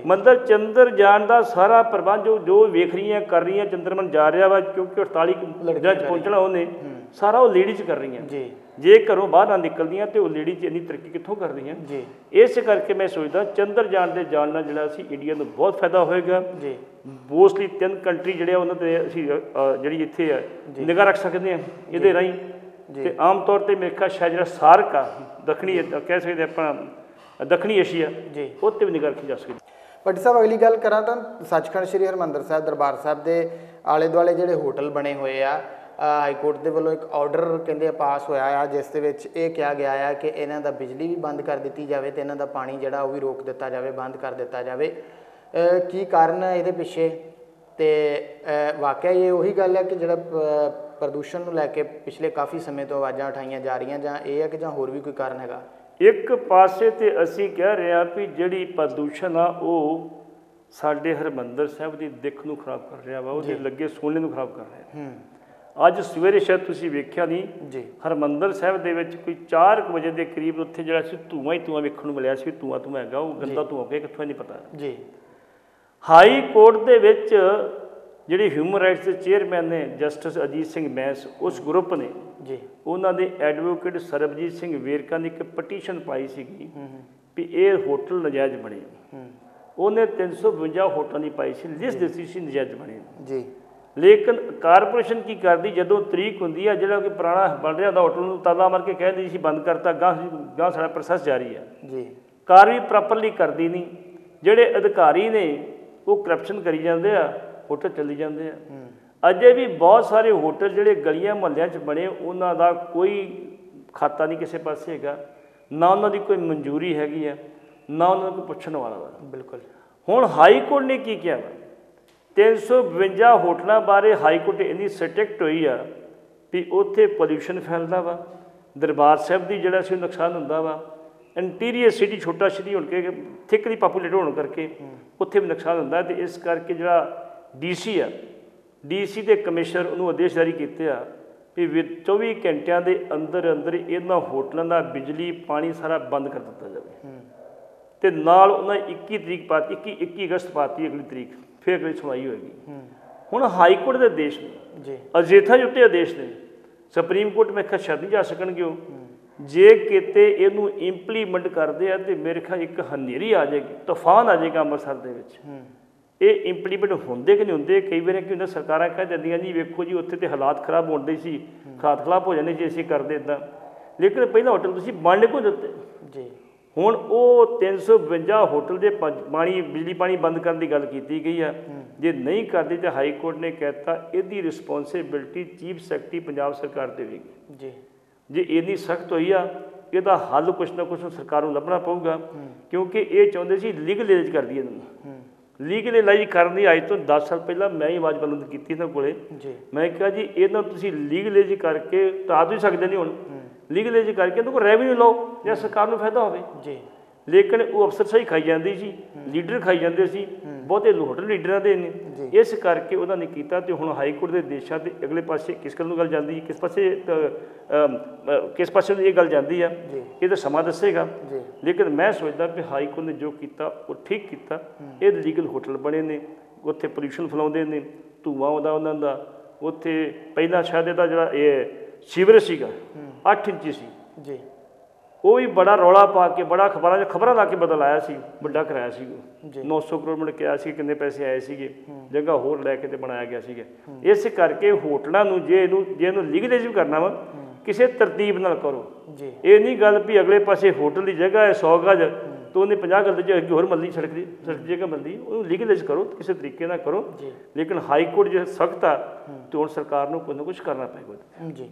ਮਤਲਬ ਚੰਦਰਯਾਨ ਦਾ ਸਾਰਾ ਪ੍ਰਬੰਧ ਜੋ ਵੇਖ ਰਹੀਆਂ ਕਰ ਰਹੀਆਂ, ਚੰਦਰਮਨ ਜਾ ਰਿਹਾ ਵਾ, ਕਿਉਂਕਿ 48 ਦਿਨਾਂ 'ਚ ਪਹੁੰਚਣਾ ਉਹਨੇ, ਸਾਰਾ ਉਹ ਲੇਡੀਜ਼ ਕਰ ਰਹੀਆਂ। ਜੇ ਘਰੋਂ ਬਾਹਰ ਨਾ ਨਿਕਲਦੀਆਂ ਤੇ ਉਹ ਲੇਡੀਜ਼ ਇੰਨੀ ਤਰੱਕੀ ਕਿੱਥੋਂ ਕਰਦੀਆਂ? ਇਸ ਕਰਕੇ ਮੈਂ ਸੋਚਦਾ ਚੰਦਰਯਾਨ ਦੇ ਜਾਣ ਨਾਲ ਜਿਹੜਾ ਅਸੀਂ ਇੰਡੀਆ ਨੂੰ ਬਹੁਤ ਫਾਇਦਾ ਹੋਏਗਾ। ਮੋਸਟਲੀ 3 ਕੰਟਰੀ ਜਿਹੜੇ ਉਹਨਾਂ 'ਤੇ ਅਸੀਂ ਜਿਹੜੀ ਇੱਥੇ ਆ ਨਿਗਾਹ ਰੱਖ ਸਕਦੇ ਹਾਂ ਇਹਦੇ ਰਾਹੀਂ। ਤੇ ਆਮ ਤੌਰ 'ਤੇ ਮੇਰੇ ਖਿਆਲ ਸ਼ਾਇਦ ਜਿਹੜਾ ਸਾਰਕ ਆ, ਦੱਖਣੀ ਕਹਿ ਸਕਦੇ ਆਪਾਂ ਦੱਖਣੀ ਏਸ਼ੀਆ, ਉਹ 'ਤੇ ਵੀ ਨਿਗਾਹ ਰੱਖੀ ਜਾ ਸਕਦੀ। ਭੱਟੀ ਸਾਹਿਬ, ਅਗਲੀ ਗੱਲ ਕਰਾਂ ਤਾਂ ਸੱਚਖੰਡ ਸ੍ਰੀ ਹਰਿਮੰਦਰ ਸਾਹਿਬ ਦਰਬਾਰ ਸਾਹਿਬ ਦੇ ਆਲੇ ਦੁਆਲੇ ਜਿਹੜੇ ਹੋਟਲ ਬਣੇ ਹੋਏ ਆ, ਹਾਈ ਕੋਰਟ ਦੇ ਵੱਲੋਂ ਇੱਕ ਆਰਡਰ ਕਹਿੰਦੇ ਪਾਸ ਹੋਇਆ ਆ, ਜਿਸ ਦੇ ਵਿੱਚ ਇਹ ਕਿਹਾ ਗਿਆ ਆ ਕਿ ਇਹਨਾਂ ਦਾ ਬਿਜਲੀ ਵੀ ਬੰਦ ਕਰ ਦਿੱਤੀ ਜਾਵੇ ਤੇ ਇਹਨਾਂ ਦਾ ਪਾਣੀ ਜਿਹੜਾ ਉਹ ਵੀ ਰੋਕ ਦਿੱਤਾ ਜਾਵੇ, ਬੰਦ ਕਰ ਦਿੱਤਾ ਜਾਵੇ। ਕੀ ਕਾਰਨ ਹੈ ਇਹਦੇ ਪਿੱਛੇ? ਤੇ ਵਾਕਿਆ ਇਹ ਉਹੀ ਗੱਲ ਹੈ ਕਿ ਜਿਹੜਾ ਪ੍ਰਦੂਸ਼ਣ ਨੂੰ ਲੈ ਕੇ ਪਿਛਲੇ ਕਾਫੀ ਸਮੇਂ ਤੋਂ ਆਵਾਜ਼ਾਂ ਉਠਾਈਆਂ ਜਾ ਰਹੀਆਂ, ਜਾਂ ਇਹ ਹੈ ਕਿ ਜਾਂ ਹੋਰ ਵੀ ਕੋਈ ਕਾਰਨ ਹੈਗਾ? ਇੱਕ ਪਾਸੇ ਤੇ ਅਸੀਂ ਕਹਿ ਰਹੇ ਹਾਂ ਵੀ ਜਿਹੜੀ ਪ੍ਰਦੂਸ਼ਣ ਆ ਉਹ ਸਾਡੇ ਹਰਿਮੰਦਰ ਸਾਹਿਬ ਦੀ ਦਿੱਖ ਨੂੰ ਖਰਾਬ ਕਰ ਰਿਹਾ ਵਾ, ਉਹਦੇ ਲੱਗੇ ਸੋਨੇ ਨੂੰ ਖਰਾਬ ਕਰ ਰਿਹਾ। ਅੱਜ ਸਵੇਰੇ ਸ਼ਾਇਦ ਤੁਸੀਂ ਵੇਖਿਆ ਨਹੀਂ ਜੀ, ਹਰਿਮੰਦਰ ਸਾਹਿਬ ਦੇ ਵਿੱਚ ਕੋਈ 4 ਵਜੇ ਦੇ ਕਰੀਬ ਉੱਥੇ ਜਿਹੜਾ ਸੀ ਧੂੰਆਂ ਹੀ ਧੂੰਆਂ ਵੇਖਣ ਨੂੰ ਮਿਲਿਆ ਸੀ। ਧੂੰਆਂ ਹੈਗਾ, ਉਹ ਗੰਦਾ ਧੂੰਆਂ ਪਿਆ ਕਿੱਥੋਂ ਨਹੀਂ ਪਤਾ ਜੀ। ਹਾਈ ਕੋਰਟ ਦੇ ਵਿੱਚ ਜਿਹੜੇ ਹਿਊਮਨ ਰਾਈਟਸ ਦੇ ਚੇਅਰਮੈਨ ਨੇ ਜਸਟਿਸ ਅਜੀਤ ਸਿੰਘ ਬੈਂਸ, ਉਸ ਗਰੁੱਪ ਨੇ ਜੀ, ਉਹਨਾਂ ਦੇ ਐਡਵੋਕੇਟ ਸਰਬਜੀਤ ਸਿੰਘ ਵੇਰਕਾ ਨੇ ਇੱਕ ਪਟੀਸ਼ਨ ਪਾਈ ਸੀਗੀ ਵੀ ਇਹ ਹੋਟਲ ਨਜਾਇਜ਼ ਬਣੇ। ਉਹਨੇ 352 ਹੋਟਲਾਂ ਦੀ ਪਾਈ ਸੀ, ਲਿਸਟ ਦਿੱਤੀ ਸੀ ਨਜਾਇਜ਼ ਬਣੇ ਜੀ। ਲੇਕਿਨ ਕਾਰਪੋਰੇਸ਼ਨ ਕੀ ਕਰਦੀ, ਜਦੋਂ ਤਰੀਕ ਹੁੰਦੀ ਆ ਜਿਹੜਾ ਕਿ ਪੁਰਾਣਾ ਬਣ ਰਿਹਾ ਹੁੰਦਾ ਹੋਟਲ ਨੂੰ ਤਾਲਾ ਮਾਰ ਕੇ ਕਹਿ ਦਿੰਦੀ ਸੀ ਬੰਦ ਕਰਤਾ, ਗਾਂ ਸਾਡਾ ਪ੍ਰੋਸੈਸ ਜਾਰੀ ਆ ਜੀ। ਕਾਰਵਾਈ ਪ੍ਰੋਪਰਲੀ ਕਰਦੀ ਨਹੀਂ। ਜਿਹੜੇ ਅਧਿਕਾਰੀ ਨੇ ਉਹ ਕਰਪਸ਼ਨ ਕਰੀ ਜਾਂਦੇ ਆ, ਹੋਟਲ ਚੱਲੀ ਜਾਂਦੇ ਆ। ਅਜੇ ਵੀ ਬਹੁਤ ਸਾਰੇ ਹੋਟਲ ਜਿਹੜੇ ਗਲੀਆਂ ਮੁਹੱਲਿਆਂ 'ਚ ਬਣੇ ਉਹਨਾਂ ਦਾ ਕੋਈ ਖਾਤਾ ਨਹੀਂ ਕਿਸੇ ਪਾਸੇ ਹੈਗਾ, ਨਾ ਉਹਨਾਂ ਦੀ ਕੋਈ ਮਨਜ਼ੂਰੀ ਹੈਗੀ ਆ, ਨਾ ਉਹਨਾਂ ਨੂੰ ਕੋਈ ਪੁੱਛਣ ਵਾਲਾ ਵਾ। ਬਿਲਕੁਲ। ਹੁਣ ਹਾਈ ਕੋਰਟ ਨੇ ਕੀ ਕਿਹਾ ਵਾ, 352 ਹੋਟਲਾਂ ਬਾਰੇ ਹਾਈ ਕੋਰਟ ਇੰਨੀ ਸਟ੍ਰਿਕਟ ਹੋਈ ਆ ਵੀ ਉੱਥੇ ਪੋਲਿਊਸ਼ਨ ਫੈਲਦਾ ਵਾ, ਦਰਬਾਰ ਸਾਹਿਬ ਦੀ ਜਿਹੜਾ ਸੀ ਨੁਕਸਾਨ ਹੁੰਦਾ ਵਾ, ਇੰਟੀਰੀਅਰ ਸਿਟੀ ਛੋਟਾ ਸਿਟੀ ਹੋਣ ਕੇ ਥਿਕਲੀ ਪਾਪੂਲੇਟ ਹੋਣ ਕਰਕੇ ਉੱਥੇ ਵੀ ਨੁਕਸਾਨ ਹੁੰਦਾ। ਅਤੇ ਇਸ ਕਰਕੇ ਜਿਹੜਾ DC ਆ, DC ਦੇ ਕਮਿਸ਼ਨਰ ਉਹਨੂੰ ਆਦੇਸ਼ ਜਾਰੀ ਕੀਤੇ ਆ ਵੀ 24 ਘੰਟਿਆਂ ਦੇ ਅੰਦਰ ਅੰਦਰ ਇਹਨਾਂ ਹੋਟਲਾਂ ਦਾ ਬਿਜਲੀ ਪਾਣੀ ਸਾਰਾ ਬੰਦ ਕਰ ਦਿੱਤਾ ਜਾਵੇ। ਅਤੇ ਨਾਲ ਉਹਨਾਂ 21 ਤਰੀਕ ਪਾਤੀ, 21 ਅਗਸਤ ਪਾਤੀ ਅਗਲੀ ਤਰੀਕ, ਫਿਰ ਅਗਲੀ ਸੁਣਵਾਈ ਹੋਏਗੀ। ਹੁਣ ਹਾਈ ਕੋਰਟ ਦੇ ਆਦੇਸ਼ ਨੇ ਜੀ, ਅਜੇਥਾ ਉੱਤੇ ਆਦੇਸ਼ ਨੇ, ਸੁਪਰੀਮ ਕੋਰਟ ਮੈਂ ਖਿਆਲ ਨਹੀਂ ਜਾ ਸਕਣਗੇ ਉਹ। ਜੇ ਕਿਤੇ ਇਹਨੂੰ ਇੰਪਲੀਮੈਂਟ ਕਰਦੇ ਆ ਤਾਂ ਮੇਰੇ ਖਿਆਲ ਇੱਕ ਹਨੇਰੀ ਆ ਜਾਏਗੀ, ਤੂਫਾਨ ਆ ਜਾਏਗਾ ਅੰਮ੍ਰਿਤਸਰ ਦੇ ਵਿੱਚ। ਇਹ ਇੰਪਲੀਮੈਂਟ ਹੁੰਦੇ ਕਿ ਨਹੀਂ ਹੁੰਦੇ, ਕਈ ਵਾਰ ਕੀ ਹੁੰਦਾ ਸਰਕਾਰਾਂ ਕਹਿ ਦਿੰਦੀਆਂ ਜੀ ਵੇਖੋ ਜੀ ਉੱਥੇ ਤਾਂ ਹਾਲਾਤ ਖਰਾਬ ਹੁੰਦੇ ਸੀ, ਹਾਲਾਤ ਖਰਾਬ ਹੋ ਜਾਂਦੇ ਜੇ ਅਸੀਂ ਕਰਦੇ ਇੱਦਾਂ, ਲੇਕਿਨ ਪਹਿਲਾਂ ਹੋਟਲ ਤੁਸੀਂ ਬੰਦ ਕਿਉਂ ਦਿੱਤੇ ਜੀ। ਹੁਣ ਉਹ 352 ਹੋਟਲ ਦੇ ਪਾਣੀ ਬਿਜਲੀ ਪਾਣੀ ਬੰਦ ਕਰਨ ਦੀ ਗੱਲ ਕੀਤੀ ਗਈ ਆ, ਜੇ ਨਹੀਂ ਕਰਦੀ ਤਾਂ ਹਾਈ ਕੋਰਟ ਨੇ ਕਹਿਤਾ ਇਹਦੀ ਰਿਸਪੌਂਸਿਬਿਲਟੀ ਚੀਫ ਸੈਕਟਰੀ ਪੰਜਾਬ ਸਰਕਾਰ ਦੇਵੇਗੀ ਜੀ। ਜੇ ਇੰਨੀ ਸਖਤ ਹੋਈ ਆ ਇਹਦਾ ਹੱਲ ਕੁਛ ਨਾ ਕੁਛ ਸਰਕਾਰ ਨੂੰ ਲੱਭਣਾ ਪਊਗਾ, ਕਿਉਂਕਿ ਇਹ ਚਾਹੁੰਦੇ ਸੀ ਲੀਗਲਾਈਜ਼ ਕਰ ਦਈਏ ਇਹਨੂੰ। ਲੀਗਲਾਈਜ਼ ਕਰਨ ਦੀ ਅੱਜ ਤੋਂ 10 ਸਾਲ ਪਹਿਲਾਂ ਮੈਂ ਹੀ ਆਵਾਜ਼ ਬੁਲੰਦ ਕੀਤੀ ਇਹਨਾਂ ਕੋਲੇ, ਮੈਂ ਕਿਹਾ ਜੀ ਇਹਨਾਂ ਤੁਸੀਂ ਲੀਗਲਾਈਜ਼ ਕਰਕੇ ਤਾਂ ਵੀ ਸਕਦੇ ਨਹੀਂ, ਹੁਣ ਲੀਗਲਾਈਜ਼ ਕਰਕੇ ਇਹਨਾਂ ਕੋਲ ਰੈਵਨਿਊ ਲਓ ਜਾਂ ਸਰਕਾਰ ਨੂੰ ਫਾਇਦਾ ਹੋਵੇ ਜੀ। ਲੇਕਿਨ ਉਹ ਅਫਸਰਸ਼ਾਹੀ ਖਾਈ ਜਾਂਦੀ ਸੀ, ਲੀਡਰ ਖਾਈ ਜਾਂਦੇ ਸੀ, ਬਹੁਤੇ ਹੋਟਲ ਲੀਡਰਾਂ ਦੇ ਨੇ, ਇਸ ਕਰਕੇ ਉਹਨਾਂ ਨੇ ਕੀਤਾ। ਅਤੇ ਹੁਣ ਹਾਈ ਕੋਰਟ ਦੇ ਦੇਸ਼ਾਂ ਦੇ ਅਗਲੇ ਪਾਸੇ ਕਿਸ ਗੱਲ ਨੂੰ ਗੱਲ ਜਾਂਦੀ, ਕਿਸ ਪਾਸੇ ਇਹ ਗੱਲ ਜਾਂਦੀ ਆ, ਇਹ ਤਾਂ ਸਮਾਂ ਦੱਸੇਗਾ। ਲੇਕਿਨ ਮੈਂ ਸੋਚਦਾ ਵੀ ਹਾਈ ਕੋਰਟ ਨੇ ਜੋ ਕੀਤਾ ਉਹ ਠੀਕ ਕੀਤਾ। ਇਹ ਲੀਗਲ ਹੋਟਲ ਬਣੇ ਨੇ, ਉੱਥੇ ਪੋਲਿਊਸ਼ਨ ਫੈਲਾਉਂਦੇ ਨੇ, ਧੂੰਆਂ ਆਉਂਦਾ ਉਹਨਾਂ ਦਾ। ਉੱਥੇ ਪਹਿਲਾਂ ਸ਼ਾਇਦ ਇਹਦਾ ਜਿਹੜਾ ਇਹ ਸੀਵਰੇਜ ਸੀਗਾ 8 ਇੰਚੀ ਸੀ ਜੀ, ਉਹ ਵੀ ਬੜਾ ਰੌਲਾ ਪਾ ਕੇ ਬੜਾ ਖਬਰਾਂ ਲਾ ਕੇ ਬਦਲ ਆਇਆ ਸੀ, ਵੱਡਾ ਕਰਾਇਆ ਸੀ 900 ਕਰੋੜ ਮੁੜ ਕੇ ਆਇਆ ਸੀ, ਕਿੰਨੇ ਪੈਸੇ ਆਏ ਸੀਗੇ, ਜਗ੍ਹਾ ਹੋਰ ਲੈ ਕੇ ਤੇ ਬਣਾਇਆ ਗਿਆ ਸੀਗਾ। ਇਸ ਕਰਕੇ ਹੋਟਲਾਂ ਨੂੰ ਜੇ ਇਹਨੂੰ ਲੀਗਲਾਈਜ਼ ਵੀ ਕਰਨਾ ਵਾ ਕਿਸੇ ਤਰਤੀਬ ਨਾਲ ਕਰੋ। ਇਹ ਨਹੀਂ ਗੱਲ ਵੀ ਅਗਲੇ ਪਾਸੇ ਹੋਟਲ ਦੀ ਜਗ੍ਹਾ ਹੈ 100 ਗਜ ਤਾਂ ਉਹਨੇ 50 ਗਜ ਦੀ ਅੱਗੇ ਹੋਰ ਮੱਲੀ ਸੜਕ ਦੀ ਜਗ੍ਹਾ ਮਿਲਦੀ, ਉਹਨੂੰ ਲੀਗਲਾਈਜ਼ ਕਰੋ ਕਿਸੇ ਤਰੀਕੇ ਨਾਲ ਕਰੋ। ਲੇਕਿਨ ਹਾਈ ਕੋਰਟ ਜੇ ਸਖਤ ਆ ਤਾਂ ਹੁਣ ਸਰਕਾਰ ਨੂੰ ਕੁਝ ਨਾ ਕੁਛ ਕਰਨਾ ਪਏਗਾ ਜੀ।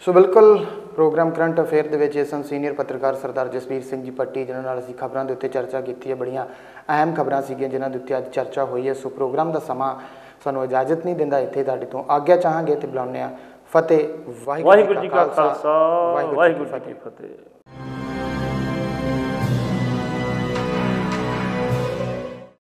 ਸੋ ਬਿਲਕੁਲ ਪ੍ਰੋਗਰਾਮ ਕਰੰਟ ਅਫੇਅਰ ਦੇ ਵਿੱਚ ਇਸ ਸੀਨੀਅਰ ਪੱਤਰਕਾਰ ਸਰਦਾਰ ਜਸਵੀਰ ਸਿੰਘ ਜੀ ਪੱਟੀ ਜਿਨ੍ਹਾਂ ਨਾਲ ਅਸੀਂ ਖਬਰਾਂ ਦੇ ਉੱਤੇ ਚਰਚਾ ਕੀਤੀ ਹੈ, ਬੜੀਆਂ ਅਹਿਮ ਖਬਰਾਂ ਸੀਗੀਆਂ ਜਿਨ੍ਹਾਂ ਦੇ ਉੱਤੇ ਅੱਜ ਚਰਚਾ ਹੋਈ ਹੈ। ਸੋ ਪ੍ਰੋਗਰਾਮ ਦਾ ਸਮਾਂ ਸਾਨੂੰ ਇਜਾਜ਼ਤ ਨਹੀਂ ਦਿੰਦਾ, ਇੱਥੇ ਤੁਹਾਡੇ ਤੋਂ ਆਗਿਆ ਚਾਹਾਂਗੇ ਤੇ ਬੁਲਾਉਂਦੇ ਹਾਂ। ਫਤਿਹ। ਵਾਹਿਗੁਰੂ ਜੀ ਕਾ ਖਾਲਸਾ, ਵਾਹਿਗੁਰੂ ਜੀ ਕੀ ਫਤਿਹ।